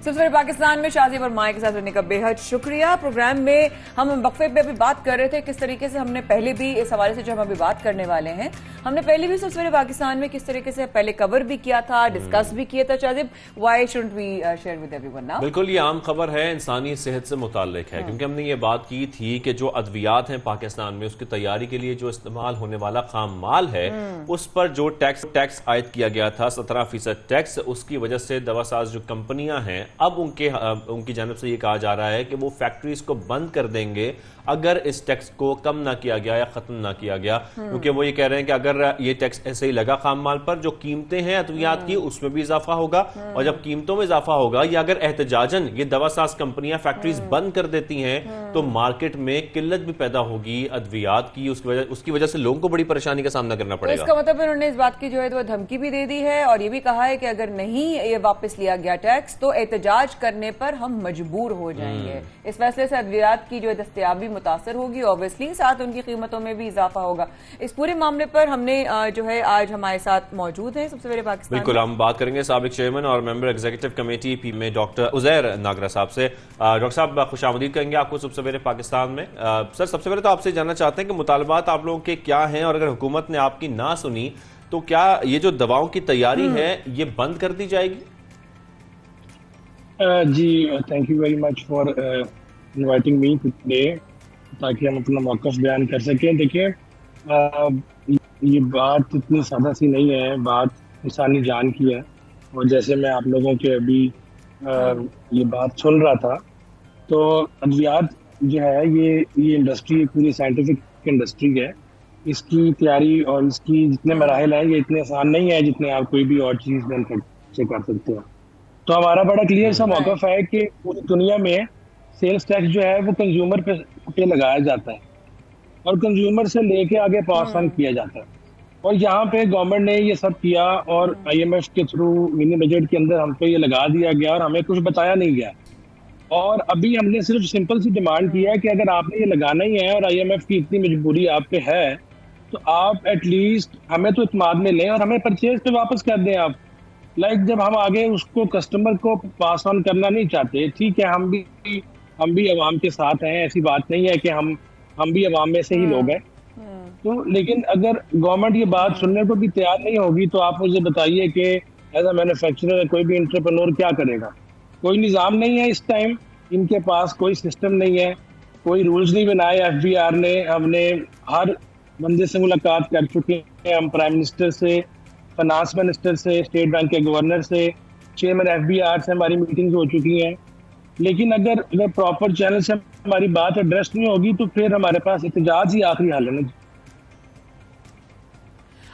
सवेरे पाकिस्तान में शाजिब और माए के साथ रहने का बेहद शुक्रिया। प्रोग्राम में हम वक्फे पे अभी बात कर रहे थे किस तरीके से हमने पहले भी इस हवाले से जो हम अभी बात करने वाले हैं, हमने पहले भी सवेरे पाकिस्तान में किस तरीके से पहले कवर भी किया था, डिस्कस भी किया था। Shajib, why shouldn't we share with everyone now? बिल्कुल, ये आम खबर है, इंसानी सेहत से मुताल्लिक है, क्योंकि हमने ये बात की थी कि जो अद्वियात हैं पाकिस्तान में, उसकी तैयारी के लिए जो इस्तेमाल होने वाला खाम माल है, उस पर जो टैक्स आयद किया गया था 17% टैक्स, उसकी वजह से दवासाज जो कंपनियां हैं अब उनकी जानब से ये कहा जा रहा है कि वो फैक्ट्रीज को बंद कर देंगे अगर इस टैक्स को कम ना किया गया या खत्म ना किया गया। क्योंकि वो ये कह रहे हैं कि अगर ये टैक्स ऐसे ही लगा खाम माल पर, जो कीमतें हैं अद्वियात की उसमें भी इजाफा होगा, और जब कीमतों में इजाफा होगा या अगर एहतजाजन ये दवासाज कंपनियां फैक्ट्रीज बंद कर देती हैं तो मार्केट में किल्लत भी पैदा होगी अद्वियात की, उसकी वजह से लोगों को बड़ी परेशानी का सामना करना पड़ेगा। इसका मतलब उन्होंने इस बात की जो है तो धमकी भी दे दी है और ये भी कहा है कि अगर नहीं ये वापस लिया गया टैक्स तो एहतजाज करने पर हम मजबूर हो जाएंगे। इस फैसले से अद्वियात की जो दस्तयाबी मुतासर होगी, ऑब्वियसली साथ उनकी कीमतों में भी इजाफा होगा। इस पूरे मामले पर हमने जो है आज हमारे साथ मौजूद है सबसे पहले पाकिस्तान। बिल्कुल, हम बात करेंगे साबिक चेयरमैन और मेंबर एग्जीक्यूटिव कमेटी पी में डॉक्टर उजैर नागरा साहब से। डॉक्टर साहब, खुशामदीद करेंगे आपको सबसे पहले पाकिस्तान में। सर, सबसे पहले तो आपसे जानना चाहते हैं कि मुतालबात आप लोगों के क्या हैं, और अगर हुकूमत ने आपकी ना सुनी तो क्या ये जो दवाओं की तैयारी है ये बंद कर दी जाएगी? जी, thank you very much for inviting me today, ताकि हम अपना मौक़िफ़ बयान कर सकें। देखिए, ये बात इतनी सादा सी नहीं है, बात इंसानी जान की है। और जैसे मैं आप लोगों के अभी ये बात सुन रहा था, तो अद्वियात जो है ये इंडस्ट्री पूरी साइंटिफिक इंडस्ट्री है। इसकी तैयारी और इसकी जितने मराहिल हैं ये इतने आसान नहीं है जितने आप कोई भी और चीज़ से कर सकते हैं। तो हमारा बड़ा क्लियर सा मौक़िफ़ है कि पूरी दुनिया में सेल्स टैक्स जो है वो कंज्यूमर पे लगाया जाता है और कंज्यूमर से लेके आगे पास ऑन किया जाता है। और यहाँ पे गवर्नमेंट ने ये सब किया और IMF के थ्रू मिनी बजट के अंदर हम पे ये लगा दिया गया और हमें कुछ बताया नहीं गया। और अभी हमने सिर्फ सिंपल सी डिमांड की है कि अगर आपने ये लगाना ही है और IMF की इतनी मजबूरी आप पे है तो आप एटलीस्ट हमें तो इत्मीनान में लें और हमें परचेज पे वापस कर दें आप। जब हम आगे उसको कस्टमर को पास ऑन करना नहीं चाहते, ठीक है, हम भी अवाम के साथ हैं, ऐसी बात नहीं है कि हम भी अवाम में से ही लोग हैं। तो लेकिन अगर गवर्नमेंट ये बात सुनने को भी तैयार नहीं होगी तो आप मुझे बताइए कि एज अ मैन्युफैक्चरर कोई भी एंटरप्रेन्योर क्या करेगा? कोई निज़ाम नहीं है इस टाइम, इनके पास कोई सिस्टम नहीं है, कोई रूल्स नहीं बनाए FBR ने। हमने हर बंदे से मुलाकात कर चुके हैं, हम प्राइम मिनिस्टर से, फाइनेंस मिनिस्टर से, स्टेट बैंक के गवर्नर से, चेयरमैन FBR से हमारी मीटिंग्स हो चुकी हैं। लेकिन अगर प्रॉपर चैनल से हमारी बात एड्रेस नहीं होगी तो फिर हमारे पास एहतजाज ही आखिरी हल है।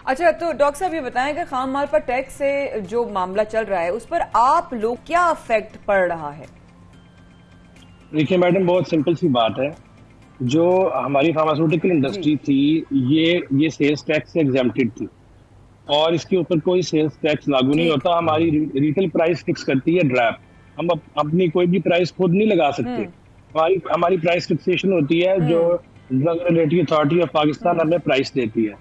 अच्छा, तो डॉक्टर साहब ये बताएं कि खाम माल पर टैक्स से जो मामला चल रहा है उस पर आप लोग क्या इफेक्ट पड़ रहा है? देखिए मैडम, बहुत सिंपल सी बात है। जो हमारी फार्मास्यूटिकल इंडस्ट्री थी ये सेल्स टैक्स से एग्जेम्प्टेड थी और इसके ऊपर कोई सेल्स टैक्स लागू नहीं होता। हमारी रिटेल प्राइस फिक्स करती है ड्रैप, हम अपनी कोई भी प्राइस खुद नहीं लगा सकते। हमारी प्राइस फिक्सेशन होती है जो drug regulatory authority of Pakistan हमें प्राइस देती है।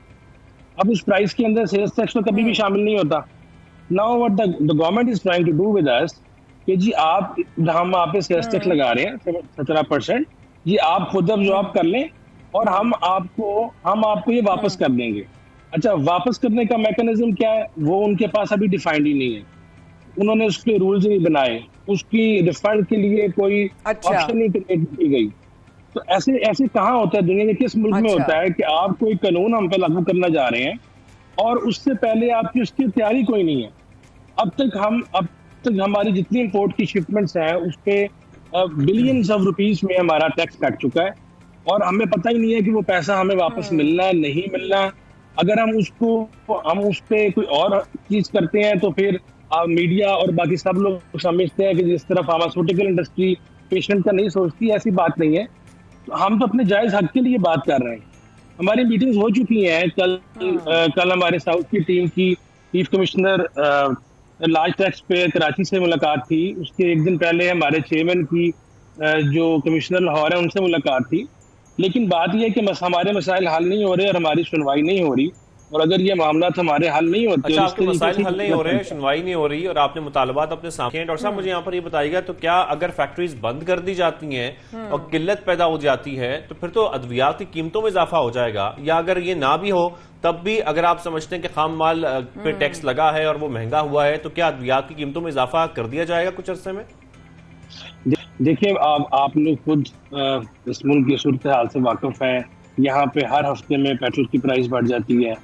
अब उस प्राइस के अंदर सेल्स टैक्स तो कभी भी शामिल नहीं होता। Now what the government is trying to do with us कि जी हम आप पे सेल्स टैक्स लगा रहे हैं 17%, जी आप खुद अब्जॉर्ब कर लें और हम आपको ये वापस कर देंगे। अच्छा, वापस करने का मैकेनिज्म क्या है वो उनके पास अभी डिफाइंड ही नहीं है, उन्होंने उसके रूल्स नहीं बनाए, उसकी रिफंड के लिए कोई ऑप्शन नहीं क्रिएट की गई। तो ऐसे कहाँ होता है दुनिया के किस मुल्क में होता है कि आप कोई कानून हम पे लागू करना जा रहे हैं और उससे पहले आपकी उसकी तैयारी कोई नहीं है। अब तक हमारी जितनी इंपोर्ट की शिपमेंट्स हैं उस पे बिलियंस ऑफ रुपीस में हमारा टैक्स कट चुका है और हमें पता ही नहीं है कि वो पैसा हमें वापस मिलना है नहीं मिलना। अगर हम उस पे कोई और चीज करते हैं तो फिर मीडिया और बाकी सब लोग समझते हैं कि जिस तरह फार्मास्यूटिकल इंडस्ट्री पेशेंट का नहीं सोचती, ऐसी बात नहीं है। तो हम तो अपने जायज हक के लिए बात कर रहे हैं। हमारी मीटिंग्स हो चुकी हैं। कल हमारे साउथ की टीम की चीफ कमिश्नर लार्ज टैक्स पे कराची से मुलाकात थी। उसके एक दिन पहले हमारे चेयरमैन की जो कमिश्नर लाहौर है उनसे मुलाकात थी। लेकिन बात यह है कि हमारे मसाइल हल नहीं हो रहे और हमारी सुनवाई नहीं हो रही। और अगर ये मामला हमारे हल नहीं होते, अच्छा, आपके मसाइल हल नहीं हो रहे, सुनवाई नहीं हो रही और आपने मुतालबात अपने सामने। डॉक्टर साहब, मुझे यहाँ पर ये बताइएगा, तो क्या अगर फैक्ट्रीज बंद कर दी जाती हैं और किल्लत पैदा हो जाती है तो फिर तो अद्वियात की कीमतों में इजाफा हो जाएगा, या अगर ये ना भी हो तब भी अगर आप समझते हैं कि खाम माल पे टैक्स लगा है और वो महंगा हुआ है, तो क्या अद्वियात की कीमतों में इजाफा कर दिया जाएगा कुछ अरसे में? देखिए, आप लोग खुद इस मुल्क की सूरत हाल से वाकिफ हैं। यहाँ पे हर हफ्ते में पेट्रोल की प्राइस बढ़ जाती है,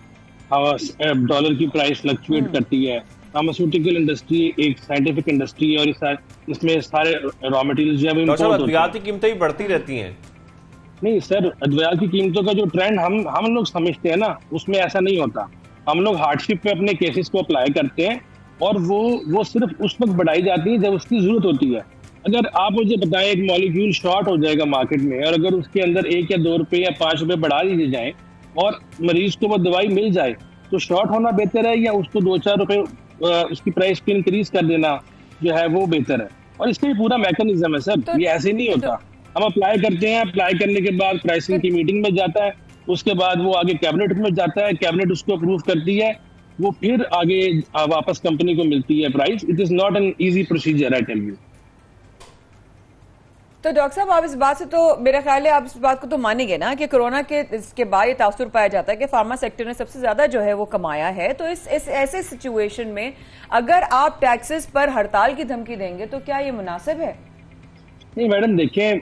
डॉलर की प्राइस फ्लक्चुएट करती है। फार्मास्यूटिकल इंडस्ट्री एक साइंटिफिक इंडस्ट्री है और इसमें सारे रॉ मटेरियल्स जो है अद्वियात की कीमतें भी बढ़ती रहती हैं। नहीं सर, अद्वियात की कीमतों का जो ट्रेंड हम लोग समझते हैं ना, उसमें ऐसा नहीं होता। हम लोग हार्डशिप पे अपने केसेस को अप्लाई करते हैं और वो सिर्फ उस वक्त बढ़ाई जाती है जब उसकी जरूरत होती है। अगर आप मुझे बताएं एक मॉलिक्यूल शॉर्ट हो जाएगा मार्केट में और अगर उसके अंदर 1 या 2 रुपए या 5 रुपए बढ़ा दिए जाए और मरीज को वो दवाई मिल जाए, तो शॉर्ट होना बेहतर है या उसको 2-4 रुपए उसकी प्राइस को इंक्रीज कर देना जो है वो बेहतर है? और इसका भी पूरा मैकेनिज्म है सर, ये ऐसे नहीं होता। हम अप्लाई करते हैं, अप्लाई करने के बाद प्राइसिंग की मीटिंग में जाता है, उसके बाद वो आगे कैबिनेट में जाता है, कैबिनेट उसको अप्रूव करती है, वो फिर आगे वापस कंपनी को मिलती है price. It is not an easy procedure, I tell you. तो डॉक्टर साहब, आप इस बात से तो मेरा ख्याल है आप इस बात को तो मानेंगे ना कि कोरोना के इसके बाद ये तासुर पाया जाता है कि फार्मा सेक्टर ने सबसे ज्यादा जो है वो कमाया है। तो इस ऐसे सिचुएशन में अगर आप टैक्सेस पर हड़ताल की धमकी देंगे तो क्या ये मुनासिब है? नहीं मैडम, देखिए,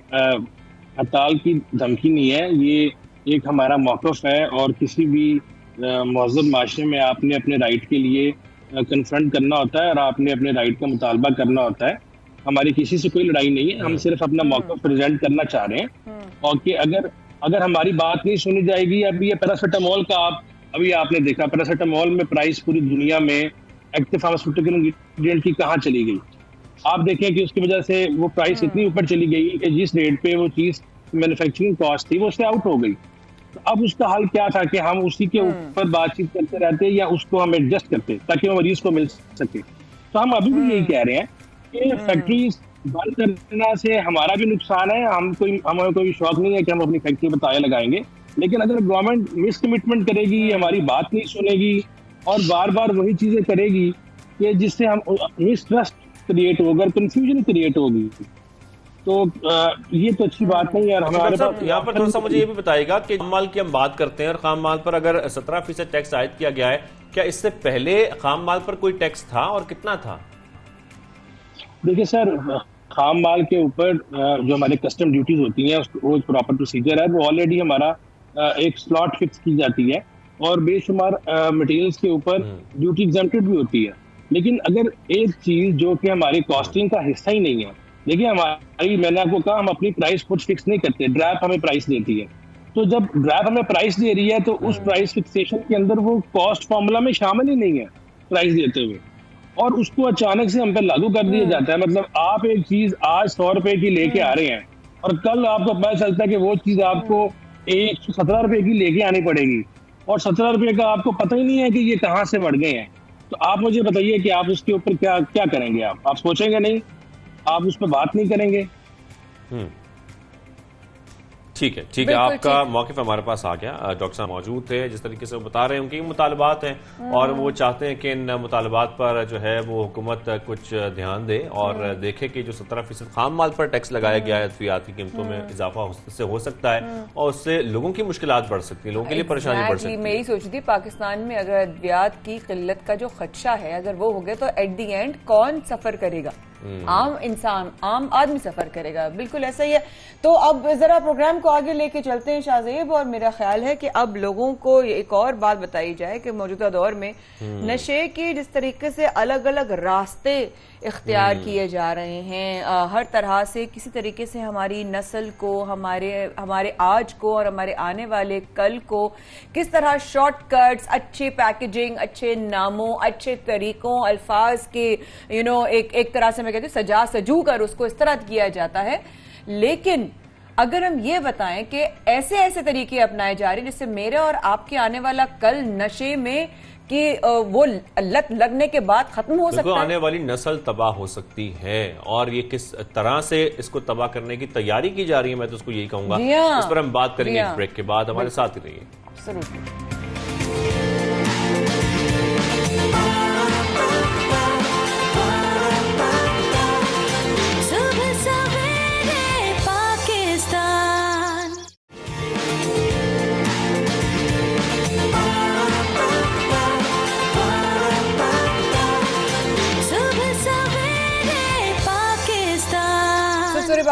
हड़ताल की धमकी नहीं है, ये एक हमारा मौक़िफ़ है और किसी भी महज़ब माशरे में आपने अपने राइट के लिए कन्फ्रंट करना होता है और आपने अपने राइट का मुतालबा करना होता है। हमारी किसी से कोई लड़ाई नहीं है, हम सिर्फ अपना मौक़िफ़ प्रेजेंट करना चाह रहे हैं। और कि अगर हमारी बात नहीं सुनी जाएगी, अभी ये पैरासीटामोल का अभी आपने देखा, पैरासीटामोल में प्राइस पूरी दुनिया में एक्टिव फार्मास्यूटिकल इंग्रेडिएंट की कहाँ चली गई। आप देखें कि उसकी वजह से वो प्राइस इतनी ऊपर चली गई कि जिस रेट पे वो चीज मैन्युफैक्चरिंग कॉस्ट थी वो उससे आउट हो गई। तो अब उसका हल क्या था कि हम उसी के ऊपर बातचीत करते रहते या उसको हम एडजस्ट करते ताकि वो मरीज को मिल सके। तो हम अभी भी यही कह रहे हैं कि फैक्ट्रीज बंद करना से हमारा भी नुकसान है। हमें कोई शौक नहीं है कि हम अपनी फैक्ट्री पर ताले लगाएंगे, लेकिन अगर गवर्नमेंट मिसकमिटमेंट करेगी, हमारी बात नहीं सुनेगी और बार बार वही चीजें करेगी कि जिससे हम मिसट्रस्ट क्रिएट होगा, कंफ्यूजन क्रिएट होगी, तो ये तो अच्छी बात नहीं है। हमारे पास यहाँ पर थोड़ा सा मुझे ये भी बताइएगा कि खाम माल की हम बात करते हैं और खाम माल पर अगर 17% टैक्स आयद किया गया है, क्या इससे पहले खाम माल पर कोई टैक्स था और कितना था? देखिए सर, खाम माल के ऊपर जो हमारे कस्टम ड्यूटीज होती हैं वो प्रॉपर प्रोसीजर है, वो ऑलरेडी हमारा एक स्लॉट फिक्स की जाती है और बेशुमार मटेरियल्स के ऊपर ड्यूटी एग्जेम्प्टेड भी होती है। लेकिन अगर एक चीज जो कि हमारी कॉस्टिंग का हिस्सा ही नहीं है, देखिए मैंने आपको कहा हम अपनी प्राइस खुद फिक्स नहीं करते, ड्रैप हमें प्राइस देती है। तो जब ड्रैप हमें प्राइस दे रही है तो उस प्राइस फिक्सेशन के अंदर वो कॉस्ट फॉर्मूला में शामिल ही नहीं है प्राइस देते हुए, और उसको अचानक से हम पे लागू कर दिया जाता है। मतलब आप एक चीज आज 100 रुपए की लेके आ रहे हैं और कल आपको पता चलता है कि वो चीज आपको 117 रुपए की लेके आनी पड़ेगी और 17 रुपए का आपको पता ही नहीं है कि ये कहाँ से बढ़ गए हैं। तो आप मुझे बताइए कि आप उसके ऊपर क्या क्या करेंगे? आप सोचेंगे नहीं, आप उस पर बात नहीं करेंगे। ठीक है, आपका मौक़िफ़ हमारे पास आ गया। डॉक्टर साहब मौजूद थे, जिस तरीके से वो बता रहे हैं उनके मुतालबात हैं और वो चाहते हैं कि इन मुतालबात पर जो है वो हुकूमत कुछ ध्यान दे और देखे कि जो 17% खाम माल पर टैक्स लगाया गया है, अद्वियात की कीमतों में इजाफा उससे हो सकता है और उससे लोगों की मुश्किलात बढ़ सकती है, लोगों के लिए परेशानी बढ़ सकती है। मैं यही सोच रही थी, पाकिस्तान में अगर अद्वियात की किल्लत का जो खदशा है अगर वो हो गया तो एट दी एंड कौन सफर करेगा? आम इंसान, आम आदमी सफर करेगा। बिल्कुल ऐसा ही है। तो अब जरा प्रोग्राम को आगे लेके चलते हैं शाहजेब, और मेरा ख्याल है कि अब लोगों को एक और बात बताई जाए कि मौजूदा दौर में नशे के जिस तरीके से अलग अलग रास्ते इख्तियार किए जा रहे हैं, हर तरह से किसी तरीके से हमारी नस्ल को, हमारे आज को और हमारे आने वाले कल को किस तरह शॉर्टकट्स, अच्छे पैकेजिंग, अच्छे नामों, अच्छे तरीकों, अल्फाज के एक तरह से मैं कहती हूँ सजा सजू कर उसको इस तरह किया जाता है। लेकिन अगर हम ये बताएं कि ऐसे ऐसे तरीके अपनाए जा रहे हैं जिससे मेरे और आपके आने वाला कल नशे में कि वो लत लगने के बाद खत्म हो सकता है, आने वाली नस्ल तबाह हो सकती है, और ये किस तरह से इसको तबाह करने की तैयारी की जा रही है, मैं तो उसको यही कहूंगा। इस पर हम बात करेंगे ब्रेक के बाद। हमारे साथ ही रहिए।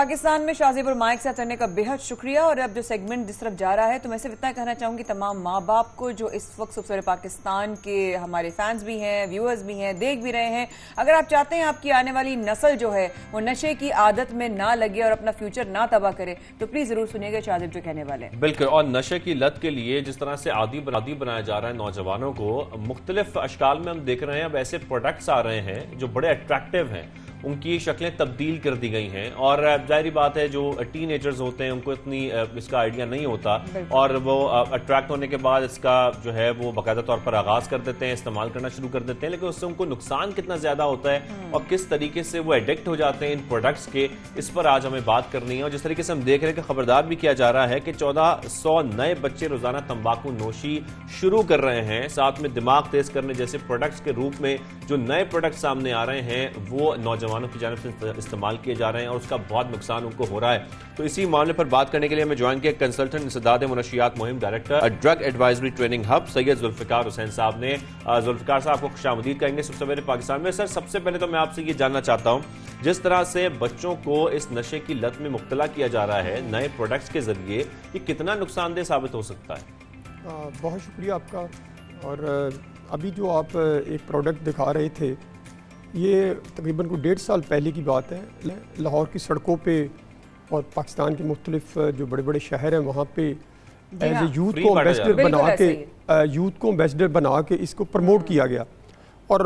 पाकिस्तान में शाज़िब और माइक साथ रहने का बेहद शुक्रिया। और अब जो सेगमेंट जिस तरफ जा रहा है तो मैं सिर्फ इतना कहना चाहूंगी तमाम माँ बाप को जो इस वक्त खूबसूरत पाकिस्तान के हमारे फैंस भी हैं, व्यूअर्स भी हैं, देख भी रहे हैं, अगर आप चाहते हैं आपकी आने वाली नस्ल जो है वो नशे की आदत में ना लगे और अपना फ्यूचर ना तबाह करे तो प्लीज जरूर सुनिएगा शाज़िब जो कहने वाले हैं। बिल्कुल। और नशे की लत के लिए जिस तरह से आदी बनाया जा रहा है नौजवानों को, मुख्तलिफ अशकाल में हम देख रहे हैं अब ऐसे प्रोडक्ट्स आ रहे हैं जो बड़े अट्रैक्टिव हैं, उनकी शक्लें तब्दील कर दी गई हैं। और जाहिर बात है जो टीनेजर्स होते हैं उनको इतनी इसका आइडिया नहीं होता और वो अट्रैक्ट होने के बाद इसका जो है वो बाकायदा तौर पर आगाज कर देते हैं, इस्तेमाल करना शुरू कर देते हैं, लेकिन उससे उनको नुकसान कितना ज्यादा होता है और किस तरीके से वो एडिक्ट हो जाते हैं इन प्रोडक्ट्स के, इस पर आज हमें बात करनी है। और जिस तरीके से हम देख रहे हैं कि खबरदार भी किया जा रहा है कि 1400 नए बच्चे रोजाना तंबाकू नोशी शुरू कर रहे हैं, साथ में दिमाग तेज करने जैसे प्रोडक्ट्स के रूप में जो नए प्रोडक्ट सामने आ रहे हैं वो नौजवानों की जानिब से इस्तेमाल किए जा रहे हैं और उसका बहुत नुकसान उनको हो रहा है। तो इसी मामले पर बात करने के लिए हमें ज्वाइन किया कंसल्टेंट इंसदाद मुनशियात मुहिम director drug advisory training hub Syed Zulfiqar Hussain साहब ने। जुल्फिकार साहब आपको खुशामदीद कहेंगे सबसे पहले पाकिस्तान में। सर सबसे पहले तो मैं आपसे ये जानना चाहता हूँ, जिस तरह से बच्चों को इस नशे की लत में मुब्तला किया जा रहा है नए प्रोडक्ट्स के जरिए, ये कितना नुकसानदेह साबित हो सकता है? बहुत शुक्रिया आपका। और अभी जो आप एक प्रोडक्ट दिखा रहे थे ये तकरीबन को 1.5 साल पहले की बात है। लाहौर की सड़कों पे और पाकिस्तान के मुख्तलिफ जो बड़े बड़े शहर हैं वहाँ पे एज ए यूथ को एम्बेसडर बना के इसको प्रमोट किया गया। और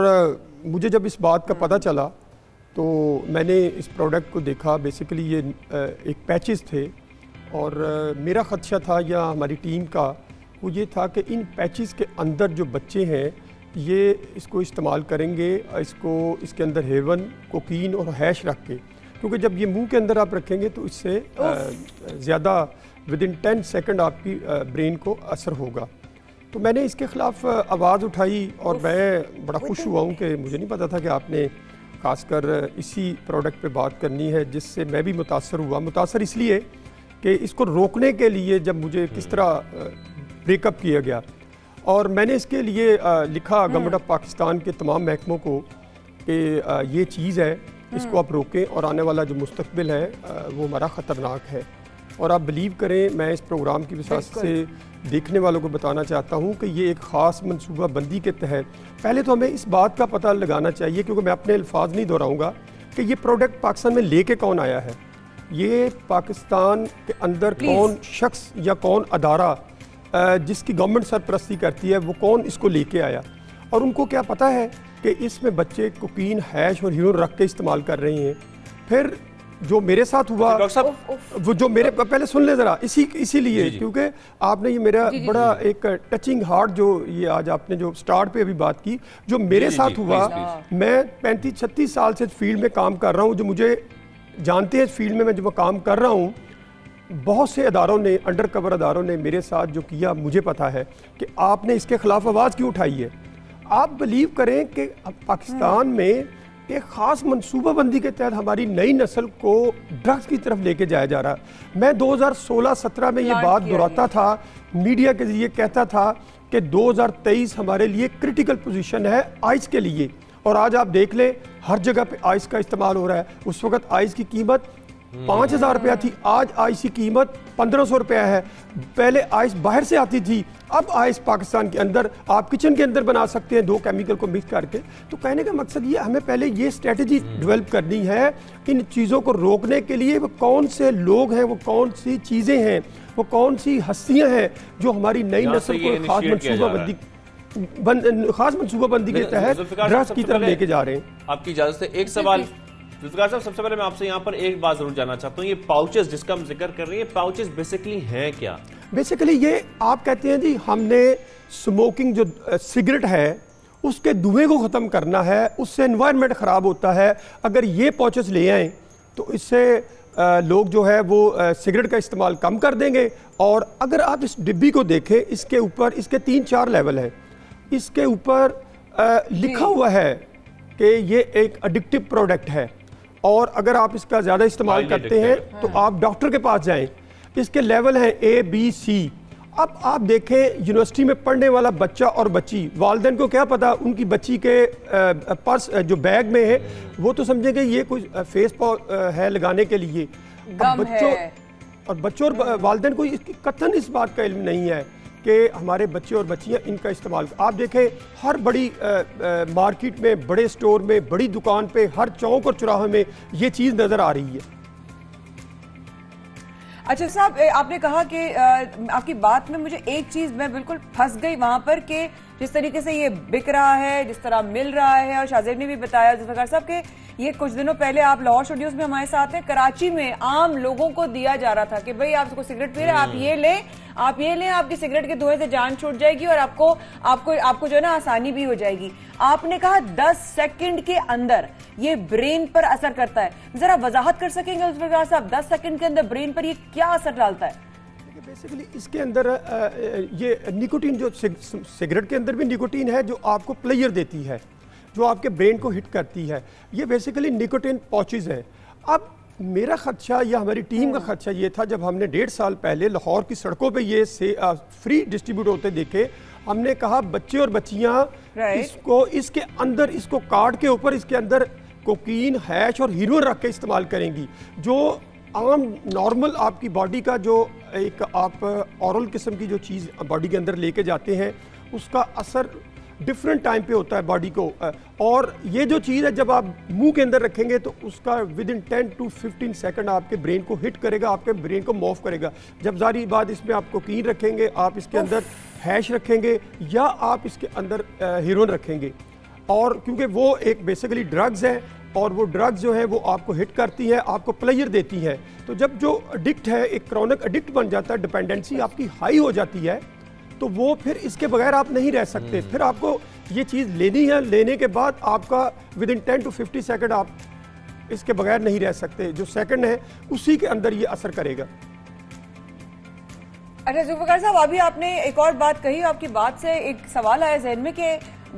मुझे जब इस बात का पता चला तो मैंने इस प्रोडक्ट को देखा। बेसिकली ये एक पैचेस थे और मेरा ख़दशा था या हमारी टीम का वो ये था कि इन पैचेस के अंदर जो बच्चे हैं ये इसको इस्तेमाल करेंगे, इसको इसके अंदर हेरोइन, कोकीन और हैश रख के, क्योंकि जब ये मुंह के अंदर आप रखेंगे तो इससे ज़्यादा विदिन 10 सेकंड आपकी ब्रेन को असर होगा। तो मैंने इसके ख़िलाफ़ आवाज़ उठाई और मैं बड़ा खुश हुआ हूँ कि मुझे नहीं पता था कि आपने ख़ासकर इसी प्रोडक्ट पे बात करनी है, जिससे मैं भी मुतासर हुआ। मुतासर इसलिए कि इसको रोकने के लिए जब मुझे किस तरह ब्रेकअप किया गया और मैंने इसके लिए लिखा गवर्नमेंट ऑफ पाकिस्तान के तमाम महकमों को कि ये चीज़ है, इसको आप रोकें और आने वाला जो मुस्तकबिल है वो हमारा ख़तरनाक है। और आप बिलीव करें, मैं इस प्रोग्राम की वजह से देखने वालों को बताना चाहता हूँ कि ये एक ख़ास मनसूबा बंदी के तहत पहले तो हमें इस बात का पता लगाना चाहिए, क्योंकि मैं अपने अल्फाज नहीं दोहराऊँगा, कि ये प्रोडक्ट पाकिस्तान में लेके कौन आया है, ये पाकिस्तान के अंदर कौन शख्स या कौन अदारा जिसकी गवर्नमेंट सरपरस्ती करती है वो कौन इसको लेके आया। और उनको क्या पता है कि इसमें बच्चे कोकीन, हैश और हीरोइन रख के इस्तेमाल कर रहे हैं। फिर जो मेरे साथ हुआ वो जो मेरे पहले सुन ले ज़रा इसीलिए क्योंकि आपने ये मेरा बड़ा एक टचिंग हार्ट जो ये आज आपने जो स्टार्ट पे अभी बात की, जो मेरे साथ हुआ, मैं 35-36 साल से फील्ड में काम कर रहा हूँ, जो मुझे जानते हैं इस फील्ड में मैं जो काम कर रहा हूँ, बहुत से अदारों ने, अंडर कवर अदारों ने मेरे साथ जो किया मुझे पता है कि आपने इसके खिलाफ आवाज़ क्यों उठाई है। आप बिलीव करें कि पाकिस्तान में एक ख़ास मनसूबाबंदी के तहत हमारी नई नस्ल को ड्रग्स की तरफ लेके जाया जा रहा है। मैं 2016-17 में ये बात दोहराता था, मीडिया के जरिए कहता था कि 2023 हमारे लिए क्रिटिकल पोजीशन है आइस के लिए, और आज आप देख लें हर जगह पे आइस का इस्तेमाल हो रहा है। उस वक्त आइस की कीमत 5000 रुपया थी, आज आइस की कीमत 1500 रुपया है। पहले आइस बाहर से आती थी, अब आइस पाकिस्तान के अंदर आप किचन के अंदर बना सकते हैं 2 केमिकल को मिक्स करके। तो कहने का मकसद ये, हमें पहले ये स्ट्रेटजी डेवलप करनी है इन चीज़ों को रोकने के लिए। वो कौन से लोग हैं, वो कौन सी चीज़ें हैं, वो कौन सी हस्तियाँ हैं जो हमारी नई नस्ल को खास मनसूबाबंदी के तहत ड्रग्स की तरफ लेके जा रहे हैं। आपकी इजाजत से एक सवाल जुल्फिकार साहब, सबसे पहले मैं आपसे यहाँ पर एक बात जरूर जानना चाहता हूँ, ये पाउचेस जिसका हम जिक्र कर रहे हैं, पाउचेस बेसिकली हैं क्या? बेसिकली ये आप कहते हैं जी हमने स्मोकिंग जो सिगरेट है उसके धुएं को ख़त्म करना है, उससे एनवायरनमेंट ख़राब होता है। अगर ये पाउचेस ले आएँ तो इससे लोग जो है वो सिगरेट का इस्तेमाल कम कर देंगे। और अगर आप इस डिब्बी को देखें, इसके ऊपर इसके 3-4 लेवल हैं, इसके ऊपर लिखा हुआ है कि ये एक एडिक्टिव प्रोडक्ट है और अगर आप इसका ज़्यादा इस्तेमाल करते हैं तो आप डॉक्टर के पास जाएं। इसके लेवल हैं A, B, C। अब आप देखें यूनिवर्सिटी में पढ़ने वाला बच्चा और बच्ची, वालिदैन को क्या पता उनकी बच्ची के पर्स जो बैग में है वो तो समझेंगे ये कुछ फेस है लगाने के लिए। गम है। और बच्चों और वालिदैन को कतन इस बात का इल्म नहीं है कि हमारे बच्चे और बच्चियां इनका इस्तेमाल। आप देखें हर बड़ी मार्केट में, बड़े स्टोर में, बड़ी दुकान पे, हर चौक और चौराहे में ये चीज़ नज़र आ रही है। अच्छा साहब, आपने कहा कि आपकी बात में मुझे एक चीज मैं बिल्कुल फंस गई वहां पर कि जिस तरीके से ये बिक रहा है, जिस तरह मिल रहा है, और शाहजेब ने भी बताया जुल्फिकार साहब कि ये कुछ दिनों पहले आप लाहौर स्टूडियोज में हमारे साथ हैं, कराची में आम लोगों को दिया जा रहा था कि भाई आपको सिगरेट पी रहे हैं, आप ये लें, आपकी सिगरेट के धुएं से जान छूट जाएगी और आपको जो है ना आसानी भी हो जाएगी। आपने कहा 10 सेकंड के अंदर ये ब्रेन पर असर करता है। जरा वजाहत कर सकेंगे जुल्फिकार साहब, 10 सेकंड के अंदर ब्रेन पर ये क्या असर डालता है? बेसिकली इसके अंदर ये निकोटीन, जो सिगरेट के अंदर भी निकोटीन है जो आपको प्लेयर देती है, जो आपके ब्रेन को हिट करती है। ये बेसिकली निकोटीन पॉचेज है। अब मेरा खदशा या हमारी टीम का खदशा ये था, जब हमने 1.5 साल पहले लाहौर की सड़कों पे ये फ्री डिस्ट्रीब्यूट होते देखे, हमने कहा बच्चे और बच्चियां इसके अंदर, इसको कार्ड के ऊपर इसके अंदर कोकीन, हैश और हीरोइन रख के इस्तेमाल करेंगी। जो आम नॉर्मल आपकी बॉडी का जो एक आप औरल किस्म की जो चीज़ बॉडी के अंदर लेके जाते हैं, उसका असर डिफरेंट टाइम पे होता है बॉडी को। और ये जो चीज़ है जब आप मुंह के अंदर रखेंगे तो उसका विद इन 10 to 15 सेकंड आपके ब्रेन को हिट करेगा, आपके ब्रेन को मूव करेगा। जब जारी बात इसमें आप कोकीन रखेंगे, आप इसके अंदर हैश रखेंगे या आप इसके अंदर हीरोइन रखेंगे, और क्योंकि वो एक बेसिकली ड्रग्स है और वो ड्रग्स जो है वो आपको हिट करती है, आपको प्लेयर देती है। तो जब जो एडिक्ट है एक क्रॉनिक एडिक्ट बन जाता है, डिपेंडेंसी आपकी हाई हो जाती है, तो वो फिर इसके बगैर आप नहीं रह सकते। फिर आपको ये चीज़ लेनी है, लेने के बाद आपका विद इन 10 to 50 सेकंड आप इसके बगैर नहीं रह सकते। जो सेकंड है उसी के अंदर ये असर करेगा। अच्छा जुल्फिकार साहब, अभी आपने एक और बात कही, आपकी बात से एक सवाल आया जहन में कि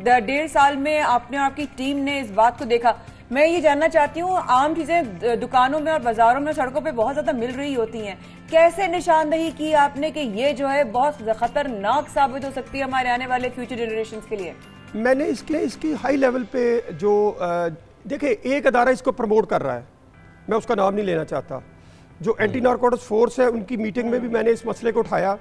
1.5 साल में आपने और आपकी टीम ने इस बात को देखा। मैं ये जानना चाहती हूँ, आम चीजें दुकानों में और बाजारों में, सड़कों पे बहुत ज्यादा मिल रही होती हैं, कैसे निशानदही की आपने कि ये जो है बहुत खतरनाक साबित हो सकती है हमारे आने वाले फ्यूचर जनरेशंस के लिए? मैंने इसकी हाई लेवल पे जो देखिए एक अदारा इसको प्रमोट कर रहा है, मैं उसका नाम नहीं लेना चाहता, जो एंटी नारकोटिक्स फोर्स है, उनकी मीटिंग में भी मैंने इस मसले को उठाया।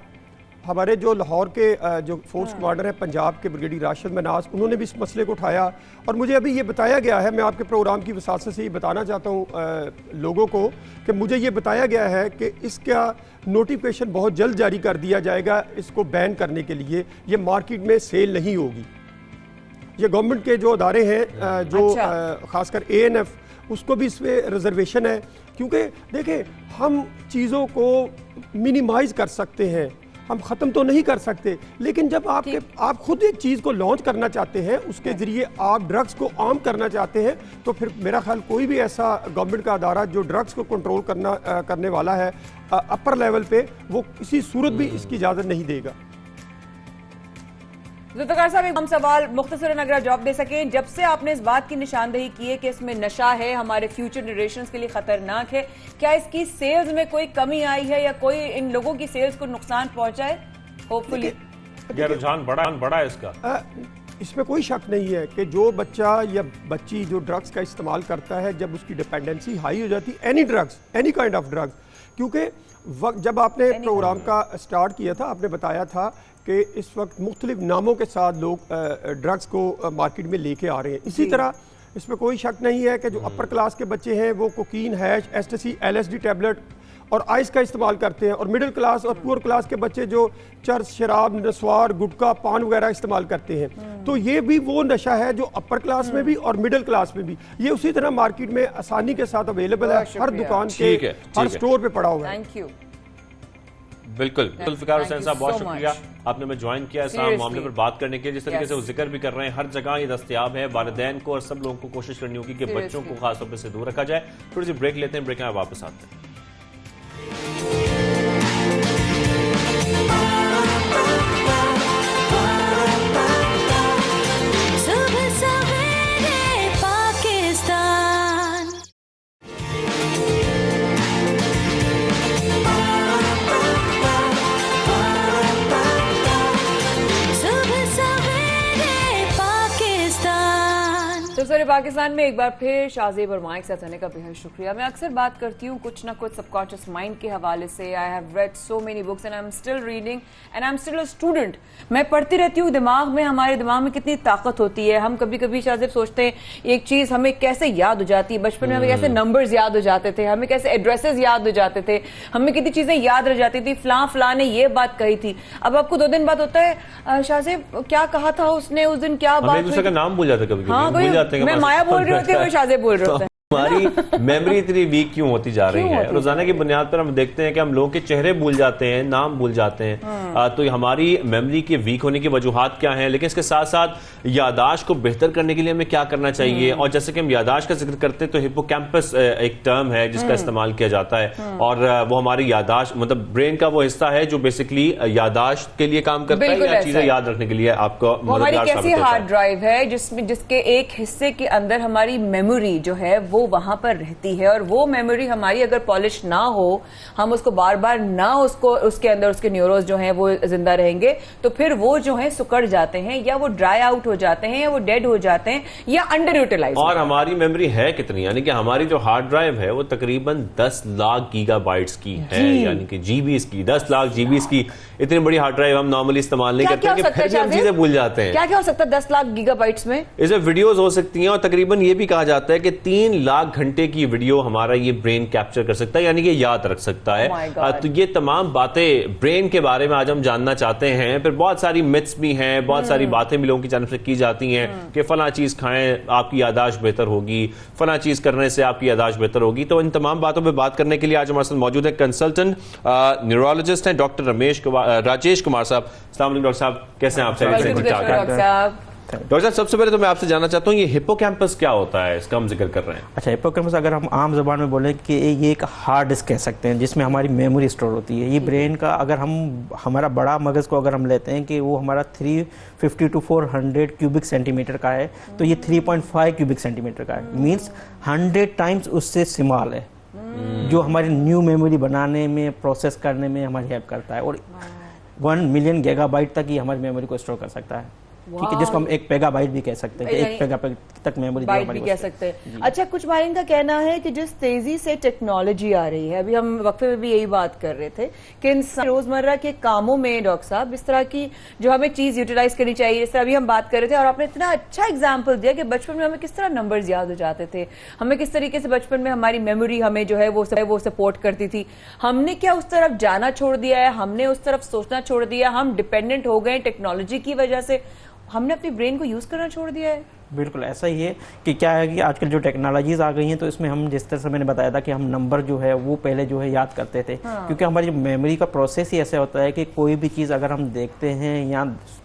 हमारे जो लाहौर के जो फोर्स कमांडर हैं पंजाब के, ब्रिगेडियर राशिद मनास, उन्होंने भी इस मसले को उठाया। और मुझे अभी ये बताया गया है, मैं आपके प्रोग्राम की वसात से ये बताना चाहता हूँ लोगों को, कि मुझे ये बताया गया है कि इसका नोटिफिकेशन बहुत जल्द जारी कर दिया जाएगा इसको बैन करने के लिए। ये मार्केट में सेल नहीं होगी। ये गवर्नमेंट के जो अदारे हैं, जो खासकर ANF, उसको भी इसमें रिजर्वेशन है, क्योंकि देखिए हम चीज़ों को मिनिमाइज कर सकते हैं, हम ख़त्म तो नहीं कर सकते, लेकिन जब आप खुद एक चीज़ को लॉन्च करना चाहते हैं, उसके ज़रिए आप ड्रग्स को आम करना चाहते हैं, तो फिर मेरा ख्याल कोई भी ऐसा गवर्नमेंट का अदारा जो ड्रग्स को कंट्रोल करने वाला है अपर लेवल पे, वो किसी सूरत भी इसकी इजाज़त नहीं देगा। जुल्फिकार साहब, हम सवाल मुख्तसरन अगर जवाब दे सकें, जब से आपने इस बात की निशानदही की है कि इसमें नशा है, हमारे फ्यूचर जनरेशंस के लिए खतरनाक है, क्या इसकी सेल्स में कोई कमी आई है या कोई इन लोगों की सेल्स को नुकसान पहुंचा है? होपफुली रुझान बड़ा है इसका। इसमें कोई शक नहीं है कि जो बच्चा या बच्ची जो ड्रग्स का इस्तेमाल करता है, जब उसकी डिपेंडेंसी हाई हो जाती है, any drugs, any kind of drugs, क्योंकि जब आपने प्रोग्राम का स्टार्ट किया था, आपने बताया था कि इस वक्त मुख्तलिफ नामों के साथ लोग ड्रग्स को मार्केट में लेके आ रहे हैं। इसी तरह इसमें कोई शक नहीं है कि जो अपर क्लास के बच्चे हैं वो कोकीन, हैश, एस्टेसी, LSD टैबलेट और आइस का इस्तेमाल करते हैं, और मिडिल क्लास और पुअर क्लास के बच्चे जो चर्च, शराब, नस्वार, गुटखा, पान वगैरह इस्तेमाल करते हैं। तो ये भी वो नशा है जो अपर क्लास में भी और मिडिल क्लास में भी, ये उसी तरह मार्केट में आसानी के साथ अवेलेबल है, हर दुकान के, हर स्टोर पे पड़ा हुआ है। Thank you. बिल्कुल जुल्फिकार हुसैन साहब, बहुत शुक्रिया आपने हमें ज्वाइन किया इस मामले पर बात करने के लिए। जिस तरीके से वो जिक्र भी कर रहे हैं, हर जगह ये दस्तयाब है। वालिदैन को और सब लोगों को कोशिश करनी होगी कि बच्चों को खासतौर पर से दूर रखा जाए। थोड़ी सी ब्रेक लेते हैं, ब्रेक में वापस आते हैं। पाकिस्तान में एक बार फिर शाहजेब और माइक साथ आने का बेहद शुक्रिया। मैं अक्सर बात करती हूँ कुछ ना कुछ सबकॉन्शियस माइंड के हवाले से। I have read so many books and I am still reading and I am still a student. मैं पढ़ती रहती हूँ। हमारे दिमाग में कितनी ताकत होती है। हम कभी कभी शाहजेब सोचते हैं एक चीज हमें कैसे याद हो जाती है। बचपन में हमें कैसे नंबर्स याद हो जाते थे, हमें कैसे एड्रेसेस याद हो जाते थे, हमें कितनी चीजें याद रह जाती थी। फलां ने ये बात कही थी, अब आपको 2 दिन बाद होता है शाहजेब क्या कहा था उसने उस दिन, क्या बात हुई। का नाम भूल जाते कभी। हाँ, भूल जाते हैं। मैं माया बोल रही होती है, मैं शाहजेब बोल रहे होते हैं। हमारी मेमोरी इतनी वीक क्यों होती जा रही है? रोजाना की बुनियाद पर हम देखते हैं कि हम लोगों के चेहरे भूल जाते हैं, नाम भूल जाते हैं। तो हमारी मेमोरी के वीक होने की वजूहात क्या हैं, लेकिन इसके साथ साथ यादाश्त को बेहतर करने के लिए हमें क्या करना चाहिए। और जैसे कि हम यादाश्त का जिक्र करते हैं तो हिप्पोकैम्पस एक टर्म है जिसका इस्तेमाल किया जाता है और वो हमारी यादाश्त मतलब ब्रेन का वो हिस्सा है जो बेसिकली यादाश्त के लिए काम करता है या चीजें याद रखने के लिए आपको हमारी कैसी हार्ड ड्राइव है जिसके एक हिस्से के अंदर हमारी मेमोरी जो है वो वहां पर रहती है। और वो मेमोरी हमारी अगर पॉलिश ना हो, हम उसको बार बार ना उसके अंदर उसके न्यूरोस जो हैं वो जिंदा रहेंगे, तो फिर वो जो है सुकड़ जाते हैं या वो ड्राई आउट हो जाते हैं या वो डेड हो जाते हैं या अंडर यूटिलाइज। और हमारी मेमोरी है कितनी, यानी कि हमारी जो हार्ड ड्राइव है वो तकरीबन 10 लाख गीगाबाइट्स की है, यानी कि जीबीस की, 10 लाख जीबीस की। इतनी बड़ी हार्ड ड्राइव हम नॉर्मली इस्तेमाल नहीं करते कि फिर भी हम चीजें भूल जाते हैं। क्या क्या हो सकता है 10 लाख गीगाबाइट्स में? इसमें वीडियोस हो सकती हैं और तकरीबन ये भी कहा जाता है कि 3 लाख घंटे की वीडियो हमारा ये ब्रेन कैप्चर कर सकता है, यानी कि याद रख सकता है। तो ये तमाम बातें ब्रेन के बारे में आज हम जानना चाहते हैं। फिर बहुत सारी मिथ्स भी हैं, बहुत सारी बातें भी लोगों की जानब से की जाती हैं कि फला चीज खाएं आपकी यादाश्त बेहतर होगी, फला चीज करने से आपकी यादाश्त बेहतर होगी। तो इन तमाम बातों पर बात करने के लिए आज हमारे साथ मौजूद है कंसल्टेंट न्यूरोलॉजिस्ट हैं डॉक्टर राजेश कुमार साहब। अस्सलाम वालेकुम डॉक्टर साहब, कैसे हैं आप? डॉक्टर साहब, सबसे पहले तो मैं आपसे जानना चाहता हूँ ये हिप्पोकैम्पस क्या होता है, इसका हम जिक्र कर रहे हैं। अच्छा, हिप्पोकैम्पस अगर हम आम जबान में बोलें कि ये एक हार्ड डिस्क कह सकते हैं जिसमें हमारी मेमोरी स्टोर होती है। ये ब्रेन का अगर हमारा बड़ा मगज को अगर हम लेते हैं कि वो हमारा 350 to 400 क्यूबिक सेंटीमीटर का है, तो ये 3.5 क्यूबिक सेंटीमीटर का है। मीन्स 100 टाइम्स उससे स्मॉल है, जो हमारी न्यू मेमोरी बनाने में, प्रोसेस करने में हमारी हेल्प करता है। और 1 मिलियन गीगाबाइट तक ये हमारी मेमोरी को स्टोर कर सकता है, ठीक है, जिसको हम 1 पेगाबाइट भी कह सकते हैं, 1 पेगाबाइट तक मेमोरी भी कह सकते हैं। अच्छा, कुछ माहिरीन का कहना है कि जिस तेजी से टेक्नोलॉजी आ रही है, अभी हम वक्फे में भी यही बात कर रहे थे कि इंसान रोजमर्रा के कामों में डॉक्टर साहब इस तरह की जो हमें चीज यूटिलाइज करनी चाहिए, इस तरह अभी हम बात कर रहे थे और आपने इतना अच्छा एग्जाम्पल दिया कि बचपन में हमें किस तरह नंबर्स याद हो जाते थे, हमें किस तरीके से बचपन में हमारी मेमोरी हमें जो है वो सपोर्ट करती थी। हमने क्या उस तरफ जाना छोड़ दिया है, हमने उस तरफ सोचना छोड़ दिया, हम डिपेंडेंट हो गए टेक्नोलॉजी की वजह से, हमने अपनी ब्रेन को यूज करना छोड़ दिया है। बिल्कुल ऐसा ही है कि क्या है कि आजकल जो टेक्नोलॉजीज आ गई हैं तो इसमें हम जिस तरह से मैंने बताया था कि हम नंबर जो है वो पहले जो है याद करते थे। क्योंकि हमारी मेमोरी का प्रोसेस ही ऐसा होता है कि कोई भी चीज़ अगर हम देखते हैं या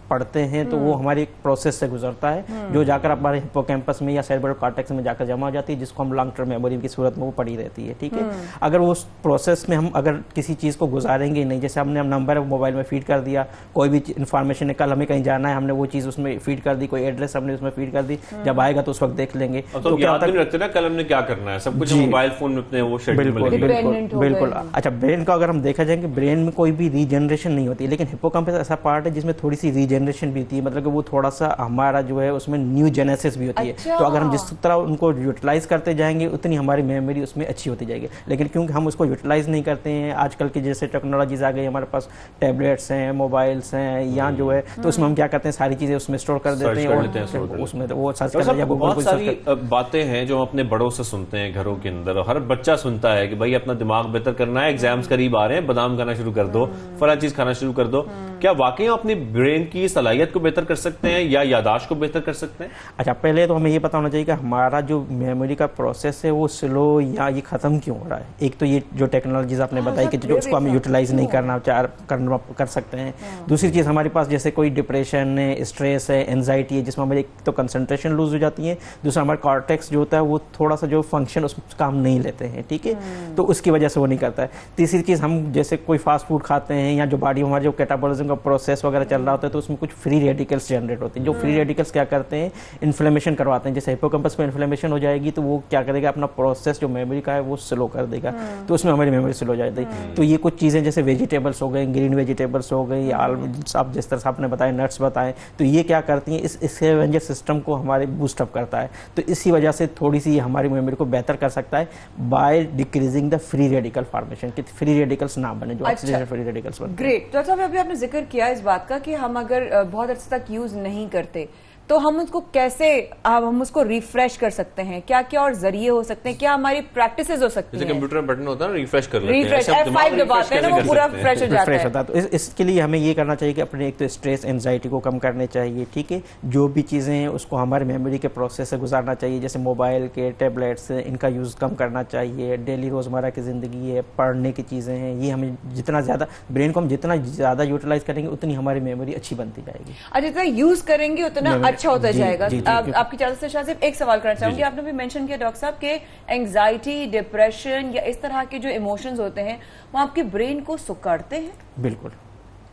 पढ़ते हैं तो वो हमारी प्रोसेस से गुजरता है, जो जाकर हमारे हिप्पोकैम्पस में या सेरेब्रल कॉर्टेक्स में जाकर जमा हो जाती है, जिसको हम लॉन्ग टर्म मेमोरी की सूरत में वो पड़ी रहती है। ठीक है, अगर वो उस प्रोसेस में हम अगर किसी चीज़ को गुजारेंगे नहीं, जैसे हमने नंबर मोबाइल में फीड कर दिया, कोई भी इन्फॉर्मेशन है, कल हमें कहीं जाना है, हमने वो चीज़ उसमें फीड कर दी, कोई एड्रेस हमने उसमें फीड कर दी, जब आएगा तो उस वक्त देख लेंगे। तो क्या होता है ना, कल हमने क्या करना है, सब कुछ मोबाइल फोन में अपने वो शेड्यूल में लगे। बिल्कुल। अच्छा, ब्रेन का अगर हम देखा जाए कि ब्रेन में कोई भी रीजनरेशन नहीं होती, लेकिन हिप्पोकैम्पस ऐसा पार्ट है जिसमें थोड़ी सी रीजनरेशन भी होती है, मतलब कि वो थोड़ा सा हमारा जो है उसमें न्यू जेनेसिस भी होती है। तो अगर हम जिस तरह उनको यूटिलाइज करते जाएंगे उतनी हमारी मेमोरी उसमें अच्छी होती जाएगी। लेकिन क्योंकि हम उसको यूटिलाइज नहीं करते हैं, आजकल की जैसे टेक्नोलॉजीज आ गई, हमारे पास टैबलेट्स हैं, मोबाइल्स हैं या जो है, तो उसमें हम क्या करते हैं, सारी चीजें उसमें स्टोर कर देते हैं और उसमें वो सर्च कर लिया। बहुत सारी बातें हैं जो हम अपने बड़ों से सुनते हैं घरों के अंदर, हर बच्चा सुनता है कि भाई अपना दिमाग बेहतर करना है, एग्जाम्स करीब आ रहे हैं, बादाम खाना शुरू कर दो, फला चीज खाना शुरू कर दो। क्या वाकई अपनी ब्रेन की सलाहियत को बेहतर कर सकते हैं या यादाश्त को बेहतर कर सकते हैं? अच्छा, पहले तो हमें ये पता होना चाहिए कि हमारा जो मेमोरी का प्रोसेस है वो स्लो या ये खत्म क्यों हो रहा है। एक तो ये जो टेक्नोलॉजीज आपने बताई कि जो उसको हम यूटिलाइज नहीं कर सकते हैं। दूसरी चीज़, हमारे पास जैसे कोई डिप्रेशन है, स्ट्रेस है, एंजाइटी है, जिसमें हमारी एक तो कंसंट्रेशन लूज हो जाती है, दूसरा हमारा कॉर्टेक्स जो होता है वो थोड़ा सा जो फंक्शन उस काम नहीं लेते हैं। ठीक है, तो उसकी वजह से वो नहीं करता है। तीसरी चीज़, हम जैसे कोई फास्ट फूड खाते हैं या जो बॉडी हमारी जो कैटाबॉलिज्म चीज़ों का प्रोसेस वगैरह चल रहा होता है तो उसमें कुछ फ्री रेडिकल्स जनरेट होते हैं। जो फ्री रेडिकल्स क्या करते हैं, इन्फ्लेमेशन करवाते हैं। जैसे हिप्पोकैम्पस में इन्फ्लेमेशन हो जाएगी तो वो क्या करेगा, अपना प्रोसेस जो मेमोरी का है वो स्लो कर देगा, तो उसमें हमारी मेमोरी स्लो हो जाती है। तो ये कुछ चीज़ें जैसे वेजिटेबल्स हो गए, ग्रीन वेजिटेबल्स हो गई, आप जिस तरह से आपने बताया नट्स बताएं, तो ये क्या करती हैं, इस स्कैवेंजर सिस्टम को हमारे बूस्टअप करता है। तो इसी वजह से थोड़ी सी हमारी मेमोरी को बेहतर कर सकता है by decreasing the free radical formation, कि फ्री रेडिकल्स ना बने, जो ऑक्सीजन फ्री रेडिकल्स बने। ग्रेट। तो साहब अभी आपने जिक्र किया इस बात का कि हम अगर बहुत अर्से तक यूज नहीं करते तो हम उसको कैसे, हम उसको रिफ्रेश कर सकते हैं, क्या क्या और जरिए हो सकते हैं, क्या हमारी प्रैक्टिसेस हो सकती हैं? कंप्यूटर में बटन होता है ना, रिफ्रेश कर लेते हैं, रिफ्रेश F5 दबाते हैं ना, वो पूरा फ्रेश हो जाता है। तो इसके लिए हमें ये करना चाहिए कि अपने एक तो स्ट्रेस एंजाइटी को कम करने चाहिए, ठीक है। जो भी चीज़ें हैं उसको हमारे मेमोरी के प्रोसेस से गुजारना चाहिए, जैसे मोबाइल के, टैबलेट्स, इनका यूज़ कम करना चाहिए। डेली रोज़मर्रा की ज़िंदगी है, पढ़ने की चीज़ें हैं, ये हमें जितना ज़्यादा ब्रेन को हम जितना ज़्यादा यूटिलाइज करेंगे उतनी हमारी मेमोरी अच्छी बनती जाएगी, और जितना यूज करेंगे उतना अच्छा होता जाएगा। जी। आपकी इजाजत से शाह एक सवाल करना चाहूंगी। आपने भी मेंशन किया डॉक्टर साहब के एंजाइटी, डिप्रेशन या इस तरह के जो इमोशंस होते हैं वो आपके ब्रेन को सुखाड़ते हैं। बिल्कुल।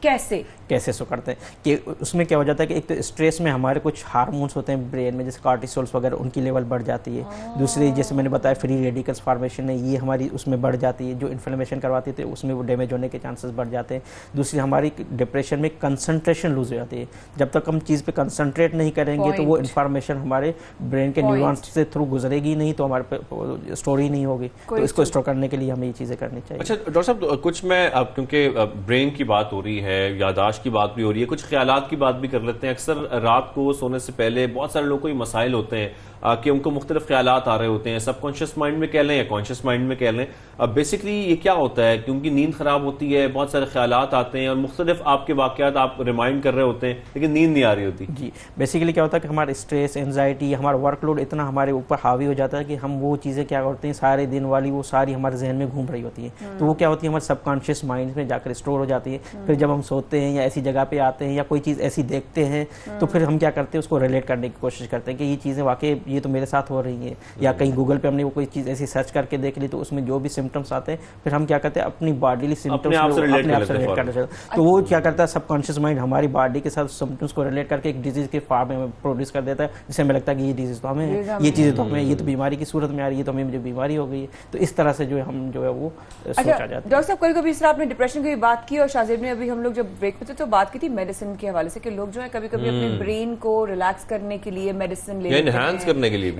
कैसे सो करते हैं कि उसमें क्या हो जाता है कि एक तो स्ट्रेस में हमारे कुछ हार्मोन्स होते हैं ब्रेन में, जैसे कार्टिसोल्स वगैरह, उनकी लेवल बढ़ जाती है। दूसरी, जैसे मैंने बताया, फ्री रेडिकल्स फॉर्मेशन है, ये हमारी उसमें बढ़ जाती है, जो इन्फ्लेमेशन करवाती थी उसमें वो डैमेज होने के चांसेस बढ़ जाते हैं। दूसरी, हमारी डिप्रेशन में कंसंट्रेशन लूज हो जाती है। जब तक हम चीज़ पे कंसंट्रेट नहीं करेंगे तो वो इन्फॉर्मेशन हमारे ब्रेन के न्यूरॉन्स से थ्रू गुजरेगी नहीं, तो हमारे पे स्टोरी नहीं होगी। तो इसको स्टोर करने के लिए हमें ये चीज़ें करनी चाहिए। अच्छा डॉक्टर साहब, कुछ मैं अब क्योंकि ब्रेन की बात हो रही है, यादाश्त की बात भी हो रही है, कुछ ख्यालात की बात भी कर लेते हैं। अक्सर रात को सोने से पहले बहुत सारे लोगों को ये मसाइल होते हैं कि उनको मुख्तलिफ ख्यालात आ रहे होते हैं, सबकॉन्शियस माइंड में कह लें या कॉन्शियस माइंड में कह लें। बेसिकली ये क्या होता है, क्योंकि नींद खराब होती है, बहुत सारे ख्यालात आते हैं और मुख्तलिफ आपके वाकयात आप रिमाइंड कर रहे होते हैं लेकिन नींद नहीं आ रही होती। जी, बेसिकली क्या होता है कि हमारा स्ट्रेस, एंजाइटी, हमारा वर्कलोड इतना हमारे ऊपर हावी हो जाता है कि हम वो चीज़ें क्या करते हैं सारे दिन वाली, वो सारी हमारे जहन में घूम रही होती है। तो वो क्या होती है, हमारे सबकॉन्शियस माइंड में जाकर स्टोर हो जाती है। फिर जब हम सोते हैं या ऐसी जगह पे आते हैं या कोई चीज़ ऐसी देखते हैं तो फिर हम क्या करते हैं, उसको रिलेट करने की कोशिश करते हैं कि ये चीज़ें वाकई ये तो मेरे साथ हो रही है। या कहीं गूगल पे हमने वो कोई चीज़ ऐसी सर्च करके देख ली तो उसमें जो भी सिम्टम्स आते हैं फिर हम क्या करते हैं, अपनी बॉडीली सिम्टम्स अपने आप से रिलेट करना चाहिए। तो वो क्या करता है, सबकॉन्शियस माइंड हमारी बॉडी के साथ सिम्टम्स को रिलेट करके एक डिजीज के फॉर्म में प्रोड्यूस कर देता है, जिससे हमें लगता है कि ये डिजीज तो हमें, ये चीज़ें तो हमें, ये तो बीमारी की सूरत में आ रही है, तो हमें मुझे बीमारी हो गई है। तो इस तरह से जो है हम जो है वो सोचा जाता है। डॉक्टर साहब, कभी कभी इस तरह आपने डिप्रेशन की बात की और शाहजेब ने अभी हम लोग जब ब्रेक में थे तो बात की थी मेडिसिन के हवाले से कि लोग जो है कभी कभी अपने ब्रेन को रिलैक्स करने के लिए मेडिसिन ले लेते हैं, एनहांस करने के लिए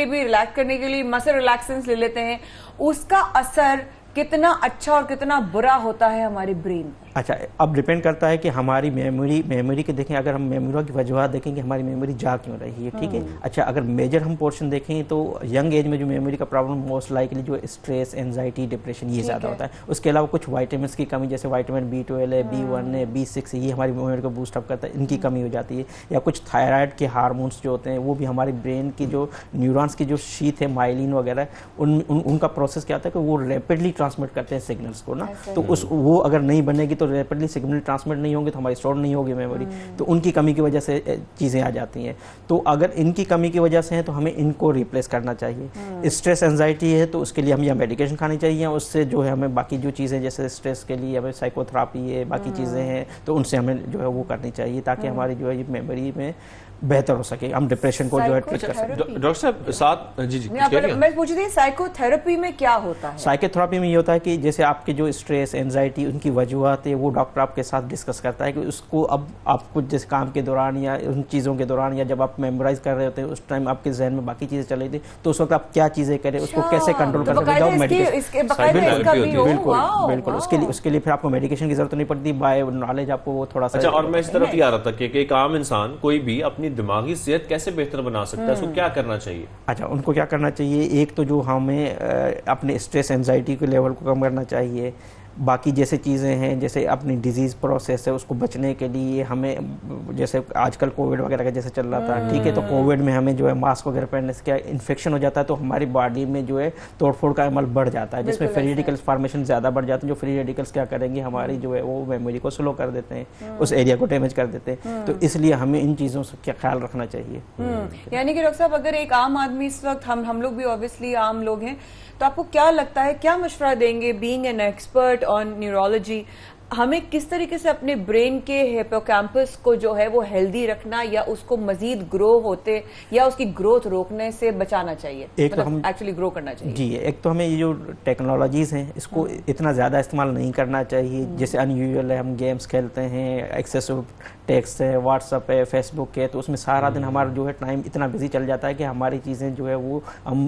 भी, रिलैक्स करने के लिए मसल रिलैक्सेंस ले लेते हैं। उसका असर कितना अच्छा और कितना बुरा होता है हमारी ब्रेन पर? अच्छा, अब डिपेंड करता है कि हमारी मेमोरी के देखें, अगर हम मेमोरी की वजूहत देखें कि हमारी मेमोरी जा क्यों रही है, ठीक है। अच्छा, अगर मेजर हम पोर्शन देखें तो यंग एज में जो मेमोरी का प्रॉब्लम मोस्ट लाइकली जो स्ट्रेस, एंजाइटी, डिप्रेशन ये ज़्यादा होता है। उसके अलावा कुछ वाइटामिन की कमी, जैसे वाइटामिन B12 है, B1 है, B6 है, ये हमारी मेमोरी को बूस्ट अप करता है, इनकी कमी हो जाती है। या कुछ थायराइड के हार्मोन्स जो होते हैं वो भी हमारे ब्रेन की जो न्यूरॉन्स की जो शीथ है, माइलिन वगैरह, उनका प्रोसेस क्या होता है कि वो रैपिडली ट्रांसमिट करते हैं सिग्नल्स को ना। तो वो अगर नहीं बनेगी तो रैपिडली सिग्नल ट्रांसमिट नहीं होंगे तो हमारी स्टोर नहीं होगी मेमोरी, तो उनकी कमी की वजह से चीज़ें आ जाती हैं। तो अगर इनकी कमी की वजह से है तो हमें इनको रिप्लेस करना चाहिए। स्ट्रेस एंजाइटी है तो उसके लिए हम या मेडिकेशन खानी चाहिए, उससे जो है हमें बाकी जो चीज़ें जैसे स्ट्रेस के लिए हमें साइकोथेरापी है, बाकी चीज़ें हैं तो उनसे हमें जो है वो करनी चाहिए ताकि हमारी जो है ये मेमोरी में बेहतर हो सके, हम डिप्रेशन को जो है ट्रीट कर सकें। डॉक्टर साहब साथ जी मैं पूछ रही थी साइकोथेरेपी में क्या होता है? साइकोथेरेपी में ये होता है कि जैसे आपके जो स्ट्रेस, एंजाइटी, उनकी वजूहत है वो डॉक्टर आपके साथ डिस्कस करता है कि उसको अब आपको जैसे काम के दौरान या उन चीज़ों के दौरान या जब आप मेमोराइज कर रहे होते हैं उस टाइम आपके जहन में बाकी चीज़ें चल रही थी तो उस वक्त आप क्या चीज़ें करें, उसको कैसे कंट्रोल कर सकते हैं। बिल्कुल, उसके लिए फिर आपको मेडिकेशन की जरूरत नहीं पड़ती, बाय नॉलेज आपको वो थोड़ा सा। अच्छा, और मैं इस तरफ ही आ रहा था कि एक आम इंसान कोई भी अपनी दिमागी सेहत कैसे बेहतर बना सकता है, उसको क्या करना चाहिए? अच्छा, उनको क्या करना चाहिए, एक तो जो हमें अपने स्ट्रेस एंजाइटी के लेवल को कम करना चाहिए। बाकी जैसे चीज़ें हैं, जैसे अपनी डिजीज़ प्रोसेस है उसको बचने के लिए हमें, जैसे आजकल कोविड वगैरह का जैसे चल रहा था, ठीक है, तो कोविड में हमें जो है मास्क वगैरह पहनने से क्या इन्फेक्शन हो जाता है तो हमारी बॉडी में जो है तोड़फोड़ का अमल बढ़ जाता है, जिसमें फ्री रेडिकल्स फॉर्मेशन ज़्यादा बढ़ जाते हैं। जो फ्री रेडिकल्स क्या करेंगे, हमारी जो है वो मेमोरी को स्लो कर देते हैं, उस एरिया को डैमेज कर देते हैं। तो इसलिए हमें इन चीज़ों से क्या ख्याल रखना चाहिए। यानी कि डॉक्टर साहब, अगर एक आम आदमी इस वक्त, हम लोग भी ऑब्वियसली आम लोग हैं, तो आपको क्या लगता है, क्या मशवरा देंगे being an expert on neurology, हमें किस तरीके से अपने ब्रेन के हिपोकैम्पस को जो है वो हेल्दी रखना या उसको मजीद ग्रो होते या उसकी ग्रोथ रोकने से बचाना चाहिए, एक मतलब हम एक्चुअली ग्रो करना चाहिए? जी, एक तो हमें ये जो टेक्नोलॉजीज़ हैं इसको इतना ज़्यादा इस्तेमाल नहीं करना चाहिए। जैसे अनयूजुअल है, हम गेम्स खेलते हैं, एक्सेसिव टेक्स्ट है, व्हाट्सअप है, फेसबुक है, तो उसमें सारा दिन हमारा जो है टाइम इतना बिजी चल जाता है कि हमारी चीज़ें जो है वो हम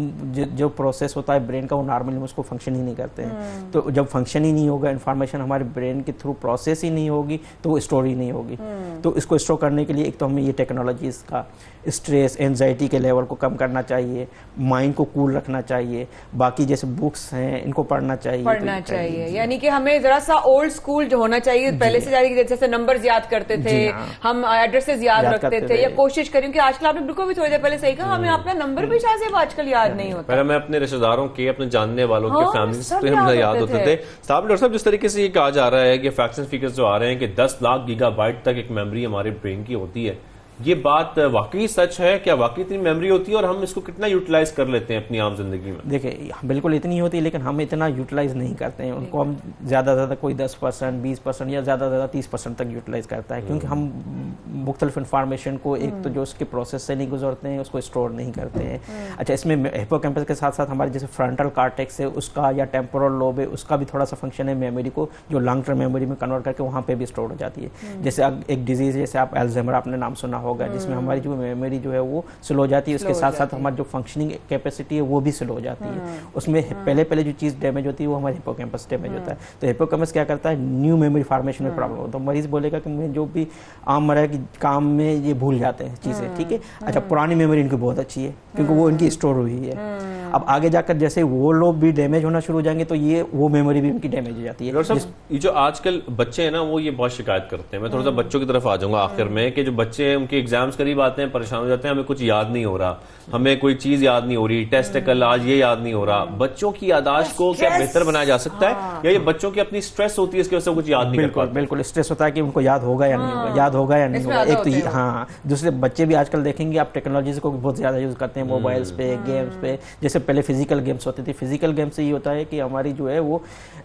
जो प्रोसेस होता है ब्रेन का वो नॉर्मली हम उसको फंक्शन ही नहीं करते हैं। तो जब फंक्शन ही नहीं होगा, इन्फॉर्मेशन हमारे ब्रेन के थ्रू प्रोसेस ही नहीं होगी तो वो स्टोर ही नहीं होगी। तो इसको स्टोर करने के लिए एक तो हमें ये टेक्नोलॉजीज़ का स्ट्रेस एंजाइटी के लेवल को कम करना चाहिए, माइंड को कूल रखना चाहिए, बाकी जैसे बुक्स हैं इनको पढ़ना चाहिए। यानी कि हमें जरा सा ओल्ड स्कूल जो होना चाहिए, पहले से जारी जैसे नंबर्स याद करते थे, हम एड्रेसेस याद रखते थे, या कोशिश करें कि आजकल आपने बिल्कुल भी थोड़ी देर पहले सही कहा, हमें अपना नंबर भी शायद आजकल याद नहीं होता। पहले मैं अपने रिश्तेदारों के, अपने जानने वालों के, फैमिली से हमें याद होते थे। साहब डॉक्टर साहब, जिस तरीके से ये कहा जा रहा है कि फैक्ट्स एंड फिगर्स जो आ रहे हैं कि 10 लाख गीगाबाइट तक एक मेमोरी हमारे ब्रेन की होती है, ये बात वाकई सच है? क्या वाकई इतनी मेमोरी होती है और हम इसको कितना यूटिलाइज कर लेते हैं अपनी आम जिंदगी में? देखिए, बिल्कुल इतनी होती है, लेकिन हम इतना यूटिलाइज नहीं करते हैं उनको। हम ज़्यादा से ज़्यादा कोई 10%, 20% या ज़्यादा से ज़्यादा 30% तक यूटिलाइज करता है, क्योंकि हम मुख्तलिफ इन्फॉर्मेशन को एक तो जो उसके प्रोसेस से नहीं गुजरते हैं उसको स्टोर नहीं करते हैं। अच्छा, इसमें हिप्पोकैम्पस के साथ साथ हमारे जैसे फ्रंटल कॉर्टेक्स है उसका या टेम्पोरल लोब है उसका भी थोड़ा सा फंक्शन है मेमोरी को जो लॉन्ग टर्म मेमोरी में कन्वर्ट करके वहाँ पे भी स्टोर हो जाती है। जैसे एक डिजीज जैसे आप अल्जाइमर आपने नाम सुना होगा, जिसमें हमारी जो मेमोरी जो है वो स्लो हो जाती है, उसके साथ साथ हमारी जो फंक्शनिंग कैपेसिटी है वो भी स्लो हो जाती है। उसमें पहले जो चीज़ डैमेज होती है वो हमारे हिप्पोकैम्पस डैमेज होता है। तो हिप्पोकैम्पस क्या करता है, न्यू मेमोरी फॉर्मेशन में प्रॉब्लम होता है। तो मरीज बोलेगा कि मैं जो भी आममर्रा की काम में ये भूल जाते हैं चीज़ें, ठीक है। अच्छा, पुरानी मेमोरी इनकी बहुत अच्छी है क्योंकि वो इनकी स्टोर हुई है। अब आगे जाकर जैसे वो लोग भी डैमेज होना शुरू हो जाएंगे तो ये वो मेमोरी भी उनकी डैमेज हो जाती है। ये जो आजकल बच्चे हैं ना वो ये बहुत शिकायत करते हैं। मैं थोड़ा सा बच्चों की तरफ आ जाऊंगा आखिर में, कि जो बच्चे हैं उनके एग्जाम्स करीब आते हैं, परेशान हो जाते हैं, हमें कुछ याद नहीं हो रहा, हमें कोई चीज याद नहीं हो रही, टेस्ट है कल, आज ये याद नहीं हो रहा। बच्चों की यादाश्त को क्या बेहतर बनाया जा सकता है, या ये बच्चों की अपनी स्ट्रेस होती है इसकी वजह से कुछ याद नहीं कर पाते? बिल्कुल स्ट्रेस होता है कि उनको याद होगा या नहीं होगा, याद होगा या नहीं होगा। एक तो हाँ, दूसरे बच्चे भी आजकल देखेंगे आप टेक्नोलॉजी को बहुत ज्यादा यूज करते हैं, मोबाइल्स पे, गेम्स पे। जैसे पहले फिजिकल गेम्स होती थी, फिजिकल गेम से ये होता है कि हमारी जो है वो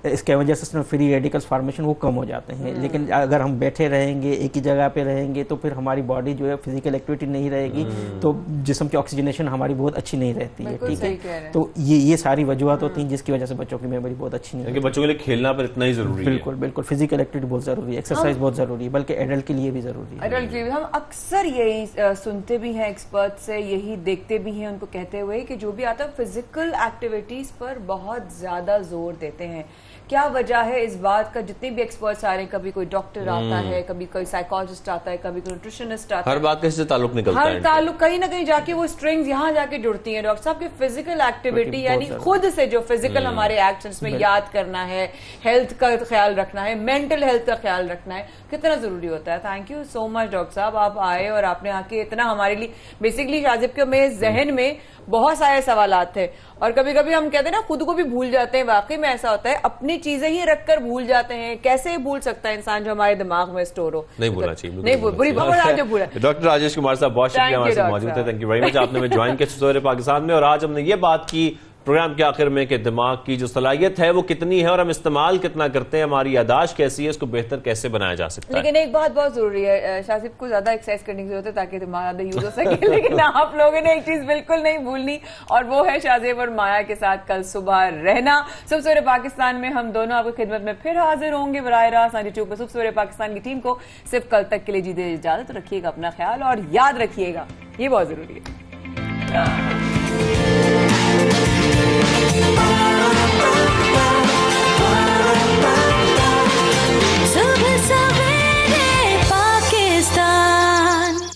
इसके वजह से फ्री रेडिकल्स फॉर्मेशन वो कम हो जाते हैं। लेकिन अगर हम बैठे रहेंगे एक ही जगह पे रहेंगे तो फिर हमारी बॉडी जो है फिजिकल एक्टिविटी नहीं रहेगी तो जिस्म की ऑक्सीजनेशन हमारी बहुत अच्छी नहीं रहती है, ठीक है। तो ये सारी वजूहत होती हैं जिसकी वजह से बच्चों की मेमोरी बहुत अच्छी नहीं है। बच्चों के लिए खेलना पर इतना ही जरूरी है। बिल्कुल फिजिकल एक्टिविटी बहुत जरूरी है, एक्सरसाइज बहुत जरूरी है, बल्कि एडल्ट के लिए भी जरूरी है। एडल्ट के लिए हम अक्सर यही सुनते भी हैं एक्सपर्ट से, यही देखते भी हैं उनको कहते हुए कि जो भी आता है फिजिकल एक्टिविटीज पर बहुत ज्यादा जोर देते हैं। क्या वजह है इस बात का? जितने भी एक्सपर्ट्स आ रहे हैं, कभी कोई डॉक्टर आता है, कभी कोई साइकोलॉजिस्ट आता है, कभी कोई न्यूट्रिशनिस्ट आता है, हर बात का इससे ताल्लुक निकलता है। हर ताल्लुक कहीं ना कहीं जाके वो स्ट्रिंग्स यहाँ जाके जुड़ती हैं। डॉक्टर साहब की फिजिकल एक्टिविटी यानी खुद से जो फिजिकल हमारे एक्शंस में याद करना है, हेल्थ का ख्याल रखना है, मेंटल हेल्थ का ख्याल रखना है, कितना जरूरी होता है। Thank you so much doctor साहब, आप आए और आपने आके इतना हमारे लिए बेसिकली शाजिब के मेरे जहन में बहुत सारे सवालात थे और कभी कभी हम कहते हैं ना खुद को भी भूल जाते हैं। वाकई में ऐसा होता है, अपनी चीजें ही रखकर भूल जाते हैं। कैसे भूल सकता है इंसान जो हमारे दिमाग में स्टोर हो? नहीं भूलना चाहिए, नहीं बुरी बात जो भूला। डॉक्टर राजेश कुमार साहब बहुत शुक्रिया हमारे साथ मौजूद थे। थैंक यू वेरी मच, आपने हमें ज्वाइन किया सवेरे पाकिस्तान में। और आज हमने ये बात की प्रोग्राम के आखिर में कि दिमाग की जो सलाहियत है वो कितनी है और हम इस्तेमाल कितना करते हैं, हमारी यादाश्त कैसी है, इसको बेहतर कैसे बनाया जा सकता है। लेकिन एक बात बहुत जरूरी है, शाजिब को ज्यादा एक्सरसाइज करने की जरूरत है ताकि दिमाग ज्यादा यूज हो सके। लेकिन आप लोगों ने एक चीज बिल्कुल नहीं भूलनी और वो है शाजिब और माया के साथ कल सुबह रहना। सुबह सवेरे पाकिस्तान में हम दोनों आपकी खिदमत में फिर हाजिर होंगे बराह रास्त यूट्यूब पर। सुबह सवेरे पाकिस्तान की टीम को सिर्फ कल तक के लिए दीजिए इजाजत। रखिएगा अपना ख्याल और याद रखिएगा, ये बहुत जरूरी है।